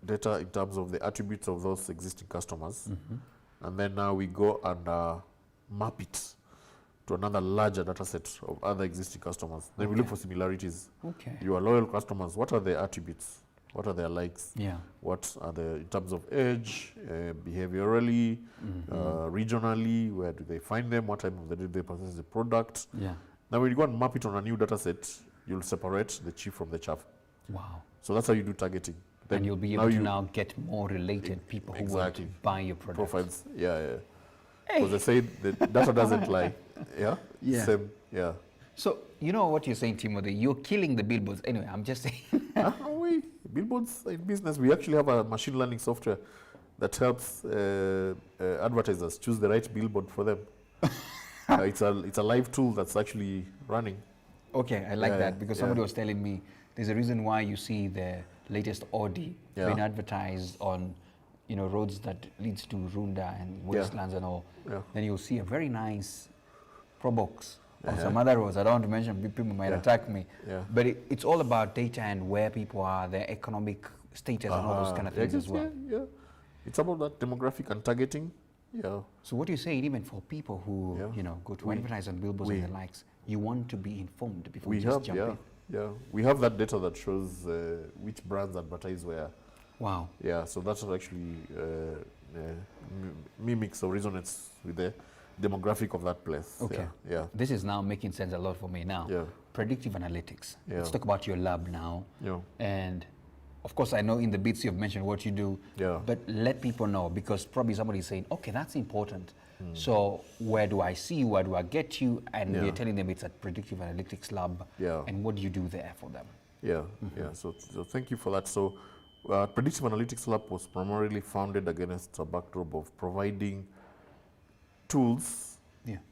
data in terms of the attributes of those existing customers, and then now we go and map it to another larger data set of other existing customers. Then we look for similarities. Okay. Your loyal customers, what are their attributes? What are their likes? Yeah. What are the, in terms of age, behaviorally, regionally, where do they find them? What time of the day they possess the product? Yeah. Now when you go and map it on a new data set, you'll separate the chief from the chaff. Wow. So that's how you do targeting. Then And you'll be able to now get more related people who Exactly. want to buy your product. profiles. Yeah, yeah. Because they say the data doesn't lie. Yeah? Yeah. Same. Yeah. So, you know what you're saying, Timothy? You're killing the billboards. Anyway, I'm just saying. Billboards in business, we actually have a machine learning software that helps advertisers choose the right billboard for them. It's a live tool that's actually running. Okay, I like Yeah, that because yeah. somebody was telling me there's a reason why you see the latest Audi Yeah. being advertised on, roads that leads to Runda and wastelands and all. Yeah. Then you'll see a very nice Probox on some other roads. I don't want to mention, people might attack me. Yeah. But it's all about data and where people are, their economic status and all those kind of things as well. Yeah. It's about that demographic and targeting. Yeah. So what you're saying, even for people who go to advertise on billboards and the likes, you want to be informed before you just jump in. Yeah, we have that data that shows which brands advertise where. Wow. Yeah, so that actually mimics or resonates with the demographic of that place. Okay. Yeah. This is now making sense a lot for me now. Yeah. Predictive analytics. Yeah. Let's talk about your lab now. Yeah. And of course, I know in the bits you've mentioned what you do, but let people know, because probably somebody's saying, okay, that's important. So where do I see you? Where do I get you? And we're telling them it's at Predictive Analytics Lab. Yeah. And what do you do there for them? Yeah, yeah. So thank you for that. So Predictive Analytics Lab was primarily founded against a backdrop of providing tools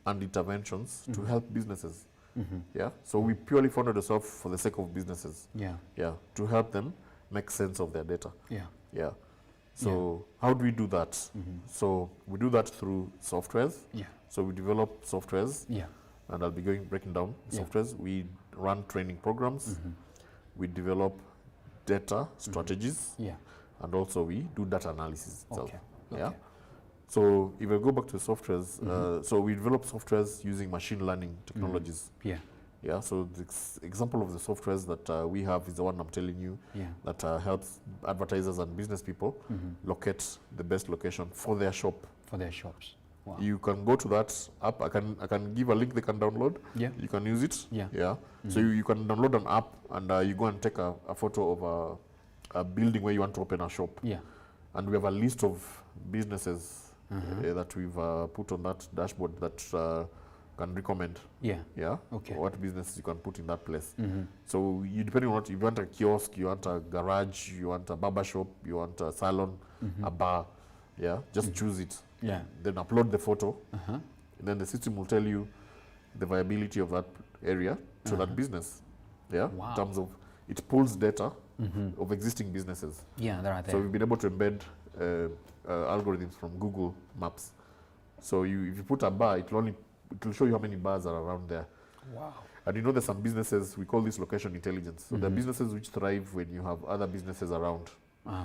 and interventions to help businesses. Yeah. So we purely founded ourselves for the sake of businesses. Yeah. Yeah. To help them make sense of their data. Yeah. Yeah. So how do we do that? So we do that through softwares. Yeah. So we develop softwares. Yeah. And I'll be breaking down softwares. We run training programs. We develop data strategies. Yeah. And also we do data analysis itself. Okay. Yeah. Okay. So if I go back to softwares, so we develop softwares using machine learning technologies. Yeah. Yeah, so the example of the softwares that we have is the one I'm telling you that helps advertisers and business people locate the best location for their shop. For their shops. Wow. You can go to that app. I can give a link they can download. Yeah. You can use it. Yeah. Yeah. So you can download an app and you go and take a photo of a building where you want to open a shop. Yeah. And we have a list of businesses that we've put on that dashboard that can recommend. Yeah. Yeah. Okay. What businesses you can put in that place. So you depending on what you want, a kiosk, you want a garage, you want a barber shop, you want a salon, a bar. Yeah. Just choose it. Yeah. Then upload the photo. And then the system will tell you the viability of that area to that business. Yeah. Wow. In terms of it pulls data of existing businesses. Yeah, they're right there. So we've been able to embed algorithms from Google Maps. So if you put a bar, it will show you how many bars are around there. Wow. And there's some businesses, we call this location intelligence. So there are businesses which thrive when you have other businesses around.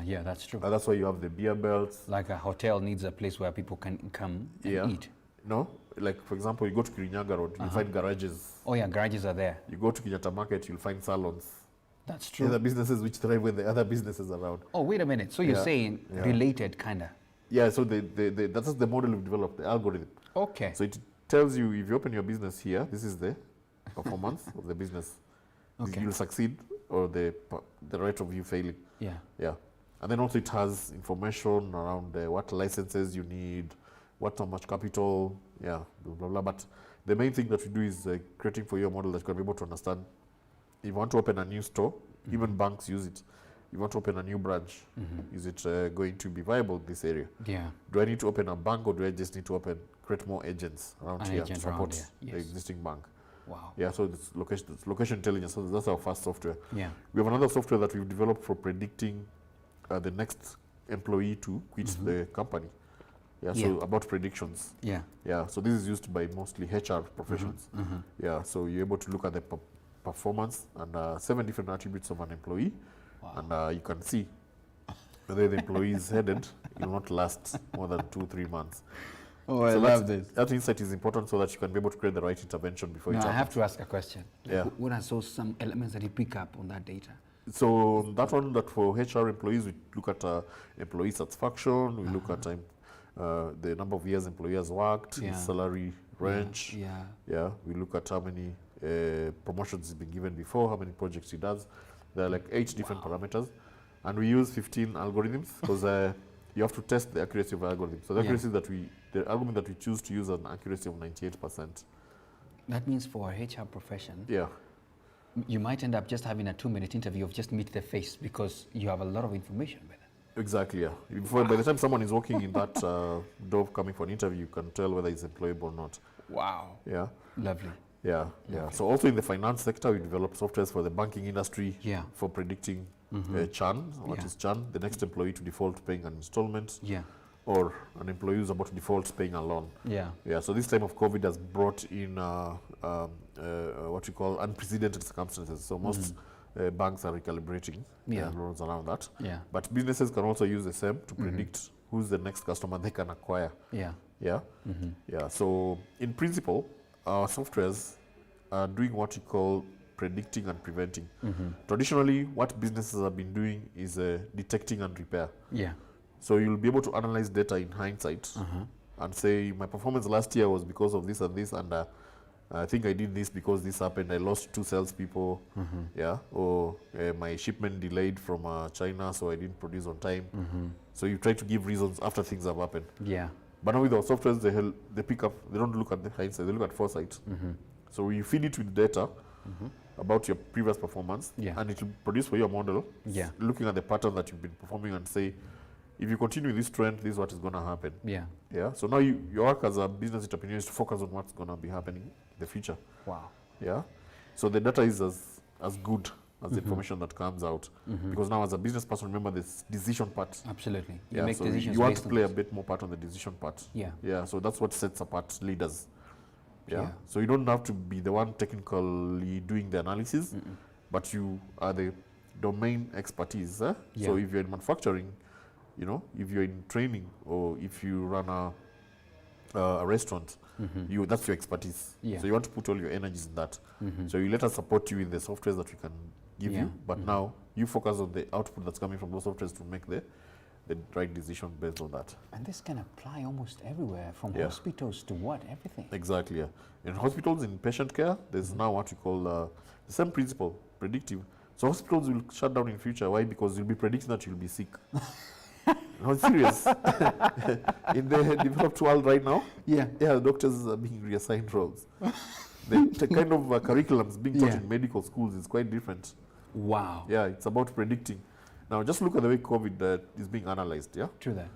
Yeah, that's true. And that's why you have the beer belts. Like a hotel needs a place where people can come and eat. No, like for example, you go to Kirinyaga Road, you find garages. Oh yeah, garages are there. You go to Kenyatta Market, you'll find salons. That's true. There are businesses which thrive when the other businesses around. Oh, wait a minute. So you're saying related, kind of? Yeah, so that's the model we've developed, the algorithm. Okay. So it tells you if you open your business here, this is the performance of the business. Okay. You'll succeed or the rate of you failing. Yeah. Yeah. And then also it has information around what licenses you need, how much capital, blah, blah, blah. But the main thing that we do is creating for you a model that you can be able to understand. If you want to open a new store, even banks use it. If you want to open a new branch, is it going to be viable in this area? Yeah. Do I need to open a bank or do I just need to create more agents around here to support the existing bank? Wow. Yeah, so it's location intelligence. So that's our first software. Yeah. We have another software that we've developed for predicting the next employee to quit the company. Yeah, so about predictions. Yeah. Yeah, so this is used by mostly HR professions. Yeah, so you're able to look at the performance and 7 different attributes of an employee. Wow. And you can see whether the employee is headed, it will not last more than 2-3 months. Oh, I love this. That insight is important so that you can be able to create the right intervention before it happens. I have to ask a question. Yeah. What are some elements that you pick up on that data? So that one, that for HR employees, we look at employee satisfaction, we look at the number of years employee has worked, his salary range. Yeah. We look at how many promotions he's been given before, how many projects he does. There are like 8 different parameters. And we use 15 algorithms because you have to test the accuracy of the algorithm. So the accuracy the algorithm that we choose to use an accuracy of 98%. That means for a HR profession, yeah, you might end up just having a 2-minute interview of just meet the face because you have a lot of information with it. Exactly, yeah. By the time someone is walking in that door coming for an interview, you can tell whether he's employable or not. Wow. Yeah. Lovely. Yeah. So also in the finance sector, we develop softwares for the banking industry for predicting churn. What is churn? The next employee to default paying an installment. Yeah. Or an employee who's about to default paying a loan. Yeah. Yeah. So this time of COVID has brought in what we call unprecedented circumstances. So most banks are recalibrating loans around that. Yeah. But businesses can also use the same to predict who's the next customer they can acquire. Yeah. Yeah. Yeah. So in principle, our softwares are doing what we call predicting and preventing. Traditionally, what businesses have been doing is detecting and repair. Yeah. So you'll be able to analyze data in hindsight and say, my performance last year was because of this and this, and I think I did this because this happened. I lost 2 salespeople, yeah, or my shipment delayed from China, so I didn't produce on time. So you try to give reasons after things have happened. Yeah. But now with our softwares, they pick up, they don't look at the hindsight, they look at foresight. So you feed it with data about your previous performance, and it will produce for your model, looking at the pattern that you've been performing and say, if you continue this trend, this is what is going to happen. Yeah. Yeah. So now your work as a business entrepreneur is to focus on what's going to be happening in the future. Wow. Yeah. So the data is as good as the information that comes out, because now as a business person, remember this decision part. Absolutely. You Yeah. make So decisions you want based to on play a this. bit more part on the decision part. Yeah. Yeah. So that's what sets apart leaders. Yeah. Yeah. So you don't have to be the one technically doing the analysis, but you are the domain expertise. So if you're in manufacturing, you know, if you're in training, or if you run a restaurant, that's your expertise. Yeah. So you want to put all your energies in that. So you let us support you in the softwares that we can give you, but now you focus on the output that's coming from those softwares to make the right decision based on that. And this can apply almost everywhere, from hospitals to what, everything. Exactly. Yeah. In hospitals, in patient care, there's now what we call the same principle, predictive. So hospitals will shut down in future. Why? Because you'll be predicting that you'll be sick. No, serious. In the developed world right now, doctors are being reassigned roles. The kind of curriculums being taught in medical schools is quite different. Wow. Yeah, it's about predicting. Now, just look at the way COVID is being analyzed. Yeah, True that.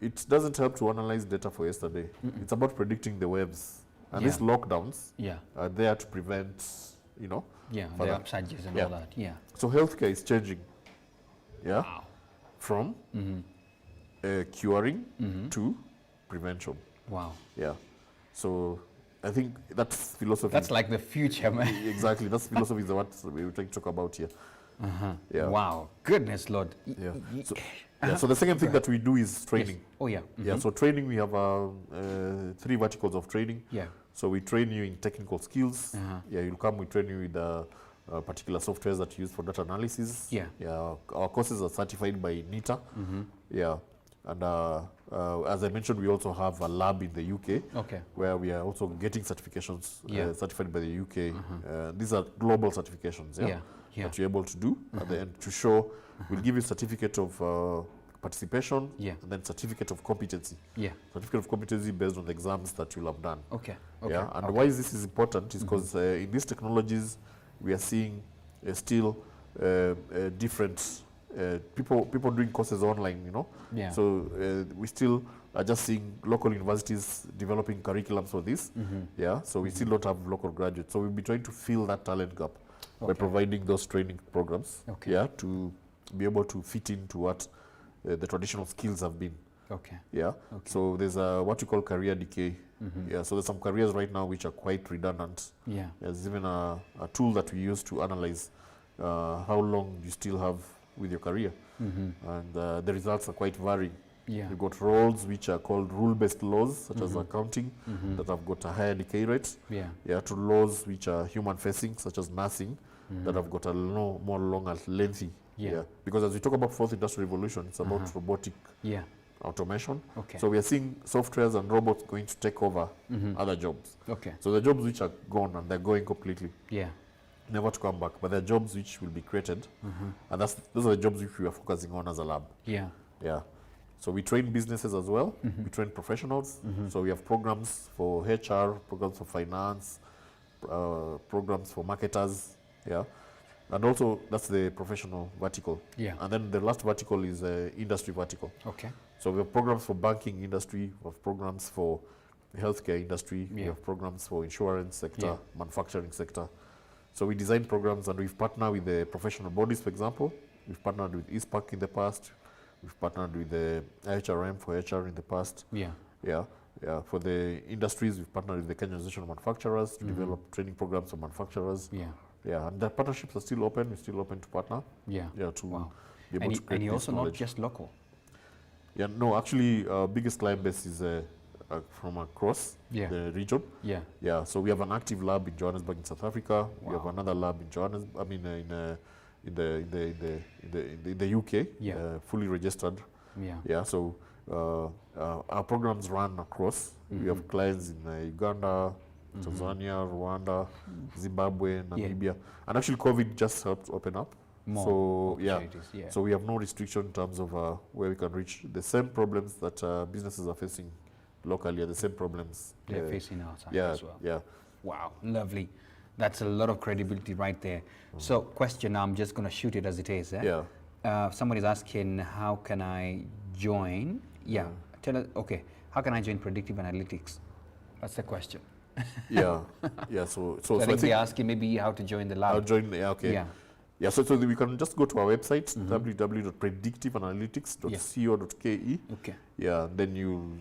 it doesn't help to analyze data for yesterday. It's about predicting the waves, and these lockdowns are there to prevent, you know. Yeah, the further. upsurges and all that. Yeah. So healthcare is changing. Yeah. Wow. From curing to prevention. Wow. Yeah. So I think that's philosophy. That's like the future, man. Exactly. That's philosophy is what we're trying to talk about here. Yeah. Wow. Goodness, Lord. Yeah. So the second thing that we do is training. Yes. Oh, yeah. Yeah. So training, we have 3 verticals of training. Yeah. So we train you in technical skills. Yeah. You'll come. We train you with particular softwares that you use for data analysis. Yeah. Yeah. Our courses are certified by NITA. Yeah. And as I mentioned, we also have a lab in the UK, where we are also getting certifications certified by the UK. These are global certifications, that you're able to do at the end to show. We'll give you certificate of participation, and then certificate of competency. Certificate of competency based on the exams that you'll have done. Yeah. And why this is important is because in these technologies, we are seeing still different people doing courses online, you know. So we still are just seeing local universities developing curriculums for this. Yeah. So we still don't have local graduates. So we'll be trying to fill that talent gap by providing those training programs. Yeah. To be able to fit into what the traditional skills have been. Yeah. So there's what you call career decay. Yeah. So there's some careers right now which are quite redundant. There's even a tool that we use to analyze how long you still have with your career, and the results are quite varying. You've got roles which are called rule-based laws, such as accounting, that have got a higher decay rate. To laws which are human-facing, such as nursing, that have got a more long and lengthy. Because as we talk about fourth industrial revolution, it's about robotic automation. So we are seeing softwares and robots going to take over other jobs. So the jobs which are gone, and they're going completely. Never to come back, but there are jobs which will be created, and those are the jobs which we are focusing on as a lab. So we train businesses as well. We train professionals. So we have programs for HR, programs for finance, programs for marketers. And also that's the professional vertical. And then the last vertical is industry vertical. So we have programs for banking industry. We have programs for healthcare industry. We have programs for insurance sector, manufacturing sector. So we design programs, and we've partnered with the professional bodies, for example. We've partnered with ISPAC in the past. We've partnered with the IHRM for HR in the past. For the industries, we've partnered with the Kenya Association of Manufacturers to develop training programs for manufacturers. And the partnerships are still open. We're still open to partner. To be able to create and you're also knowledge. not just local. Yeah, no, actually, our biggest client base is from across the region. Yeah. Yeah, so we have an active lab in Johannesburg in South Africa. Wow. We have another lab in Johannesburg, I mean, in the UK, fully registered. Yeah. Yeah, so our programs run across. We have clients in Uganda, Tanzania, Rwanda, Zimbabwe, Namibia. And actually, COVID just helped open up. More so opportunities, so we have no restriction in terms of where we can reach. The same problems that businesses are facing locally are the same problems they're facing outside as well. Yeah. Wow, lovely. That's a lot of credibility right there. So question, I'm just going to shoot it as it is. Yeah. Somebody's asking, how can I join? Yeah, tell us, okay, how can I join Predictive Analytics? That's the question. Yeah. So I think they're asking maybe how to join the lab. I'll join, okay. Yeah. Yeah, so we can just go to our website, www.predictiveanalytics.co.ke. Okay. Yeah, then you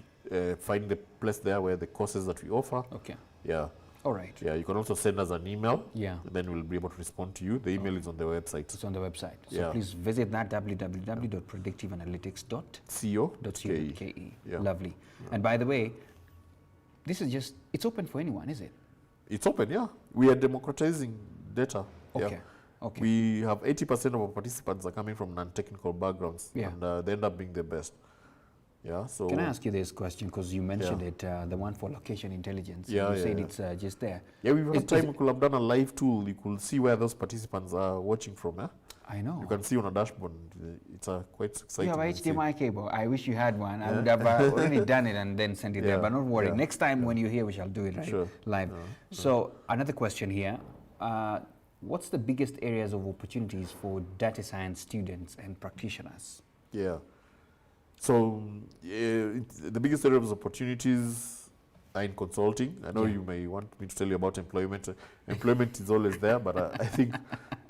find the place there where the courses that we offer. Okay. Yeah. All right. Yeah, you can also send us an email. Yeah. And then we'll be able to respond to you. The email is on the website. It's on the website. So please visit that, www.predictiveanalytics.co.ke. Yeah. Lovely. And by the way, this is just, it's open for anyone, is it? It's open, yeah. We are democratizing data. Okay. Yeah. Okay. We have 80% of our participants are coming from non-technical backgrounds. Yeah. And they end up being the best. Yeah, so can I ask you this question, because you mentioned it, the one for location intelligence. Yeah, you said it's just there. Yeah, we've had time we could have done a live tool. You could see where those participants are watching from. Yeah? I know. You can see on a dashboard. It's quite exciting. You have an HDMI cable. I wish you had one. I would have already done it and then sent it there. But not worry. Next time when you're here, we shall do it live. So another question here. What's the biggest areas of opportunities for data science students and practitioners? Yeah. So the biggest areas of opportunities are in consulting. I know you may want me to tell you about employment. Employment is always there, but I think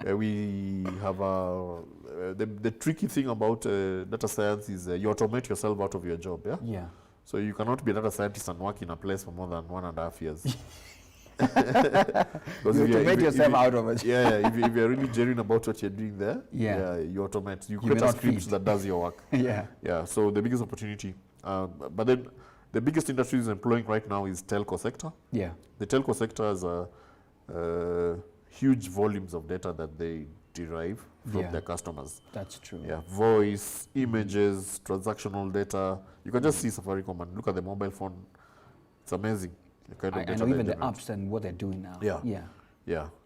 we have the tricky thing about data science is you automate yourself out of your job. Yeah. Yeah. So you cannot be a data scientist and work in a place for more than 1.5 years. You automate yourself out of it. Yeah. If you're really genuine about what you're doing there, you automate. You create a script that does your work. Yeah. So the biggest opportunity, but then the biggest industry is employing right now is telco sector. Yeah. The telco sector has huge volumes of data that they derive from their customers. That's true. Yeah. Voice, images, transactional data. You can just see Safaricom and look at the mobile phone. It's amazing. I know even the apps and what they're doing now. Yeah.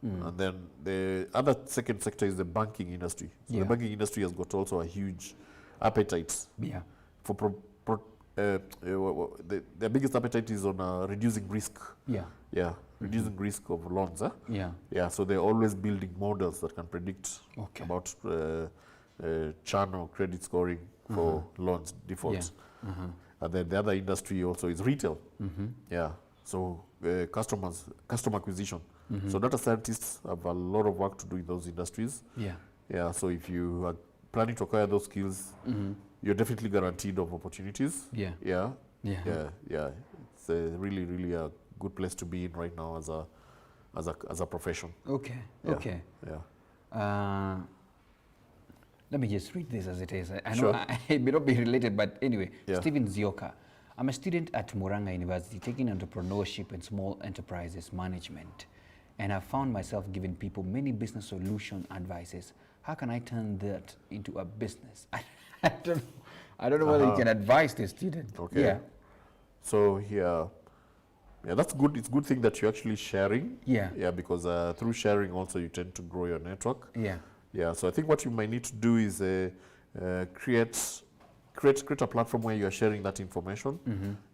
And then the other second sector is the banking industry. So the banking industry has got also a huge appetite. Yeah. For their biggest appetite is on reducing risk. Yeah. Reducing risk of loans. Yeah. So they're always building models that can predict about churn or credit scoring for loans defaults. And then the other industry also is retail. Yeah. So customer acquisition. So data scientists have a lot of work to do in those industries. Yeah. So if you are planning to acquire those skills, you're definitely guaranteed of opportunities. Yeah. It's really, really a good place to be in right now as a profession. Okay. Let me just read this as it is. I know it may not be related, but anyway. Stephen Zioka. I'm a student at Muranga University taking entrepreneurship and small enterprises management, and I've found myself giving people many business solution advices. How can I turn that into a business? I don't know whether you can advise the student. Okay. Yeah. So that's good. It's a good thing that you're actually sharing. Yeah, because through sharing also you tend to grow your network. Yeah. So I think what you might need to do is create a platform where you are sharing that information.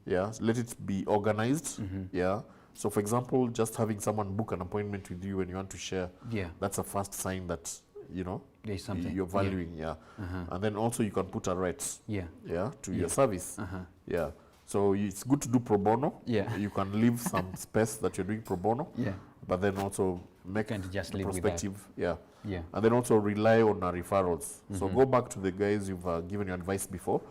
Yeah, let it be organized. Yeah. So for example, just having someone book an appointment with you when you want to share. That's a first sign that there's something you're valuing. And then also you can put a rate. To your service. Yeah. So it's good to do pro bono. You can leave some space that you're doing pro bono. But then also make just the live perspective. with And then also rely on referrals. So go back to the guys you've given your advice before.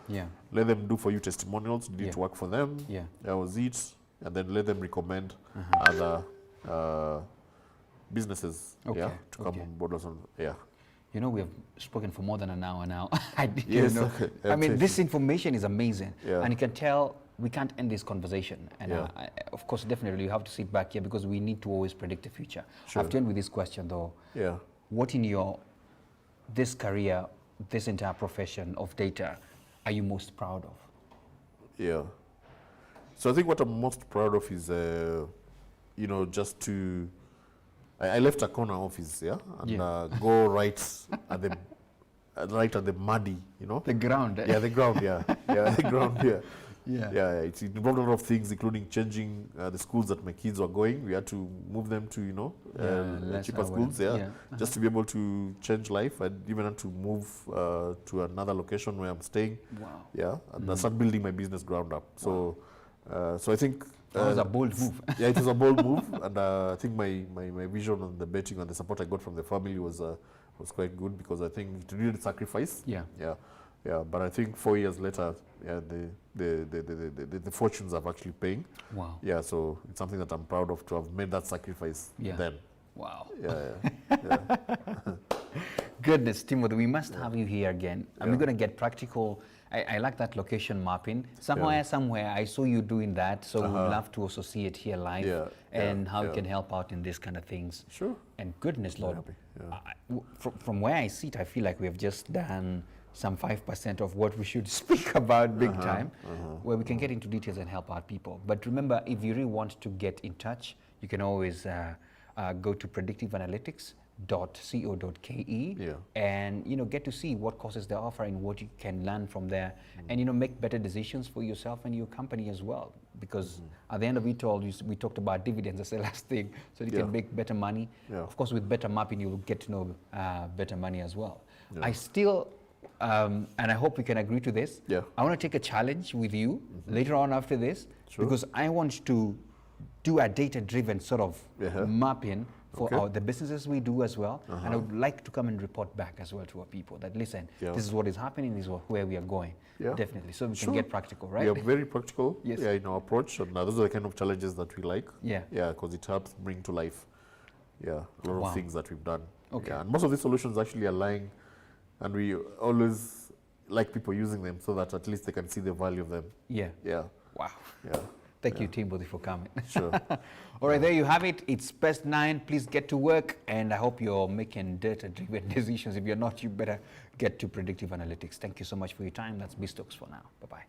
Let them do for you testimonials. Did it work for them? That was it. And then let them recommend other businesses to come on board. You know, we have spoken for more than an hour now. Yes, you know, okay. I mean, this information is amazing. Yeah. And you can tell we can't end this conversation. And Yeah. of course, definitely you have to sit back here because we need to always predict the future. Sure. I've to end with this question though. Yeah. What in this career, this entire profession of data, are you most proud of? Yeah. So I think what I'm most proud of is, you know, just to, I left a corner office, yeah, and go right at the muddy, you know. The ground. Yeah, the ground, yeah. Yeah, the ground, yeah. Yeah. Yeah, it involved a lot of things, including changing the schools that my kids were going. We had to move them to, you know, cheaper schools, just to be able to change life. I even had to move to another location where I'm staying. Wow. Yeah, and I started building my business ground up. So, so I think that was a bold move. yeah, it was a bold move, and I think my vision on the betting and the support I got from the family was quite good, because I think it really sacrifice. Yeah. Yeah. Yeah, but I think 4 years later, yeah, the fortunes are actually paying. Wow. Yeah, so it's something that I'm proud of, to have made that sacrifice then. Wow. Yeah. Goodness, Timothy, we must have you here again. And we're going to get practical. I like that location mapping. Somewhere, I saw you doing that, so we'd love to also see it here live and how you can help out in these kind of things. Sure. And goodness, Lord, from where I sit, I feel like we have just done some 5% of what we should speak about big time, where we can get into details and help out people. But remember, if you really want to get in touch, you can always go to predictiveanalytics.co.ke and get to see what courses they're offering, what you can learn from there, and make better decisions for yourself and your company as well. Because at the end of it all, we talked about dividends as the last thing, so you can make better money. Of course, with better mapping, you'll get to know better money as well. I still and I hope we can agree to this. I want to take a challenge with you later on after this, because I want to do a data-driven sort of mapping for the businesses we do as well. And I would like to come and report back as well to our people that, listen, this is what is happening, this is where we are going. Definitely. So we can get practical, right? We are very practical in our approach. And those are the kind of challenges that we like. Yeah, because it helps bring to life a lot of things that we've done. And most of these solutions actually are lying. And we always like people using them so that at least they can see the value of them. Wow. Thank you, Timothy, for coming. Sure. All right, there you have it. It's past 9. Please get to work. And I hope you're making data-driven decisions. If you're not, you better get to Predictive Analytics. Thank you so much for your time. That's B-Stokes for now. Bye-bye.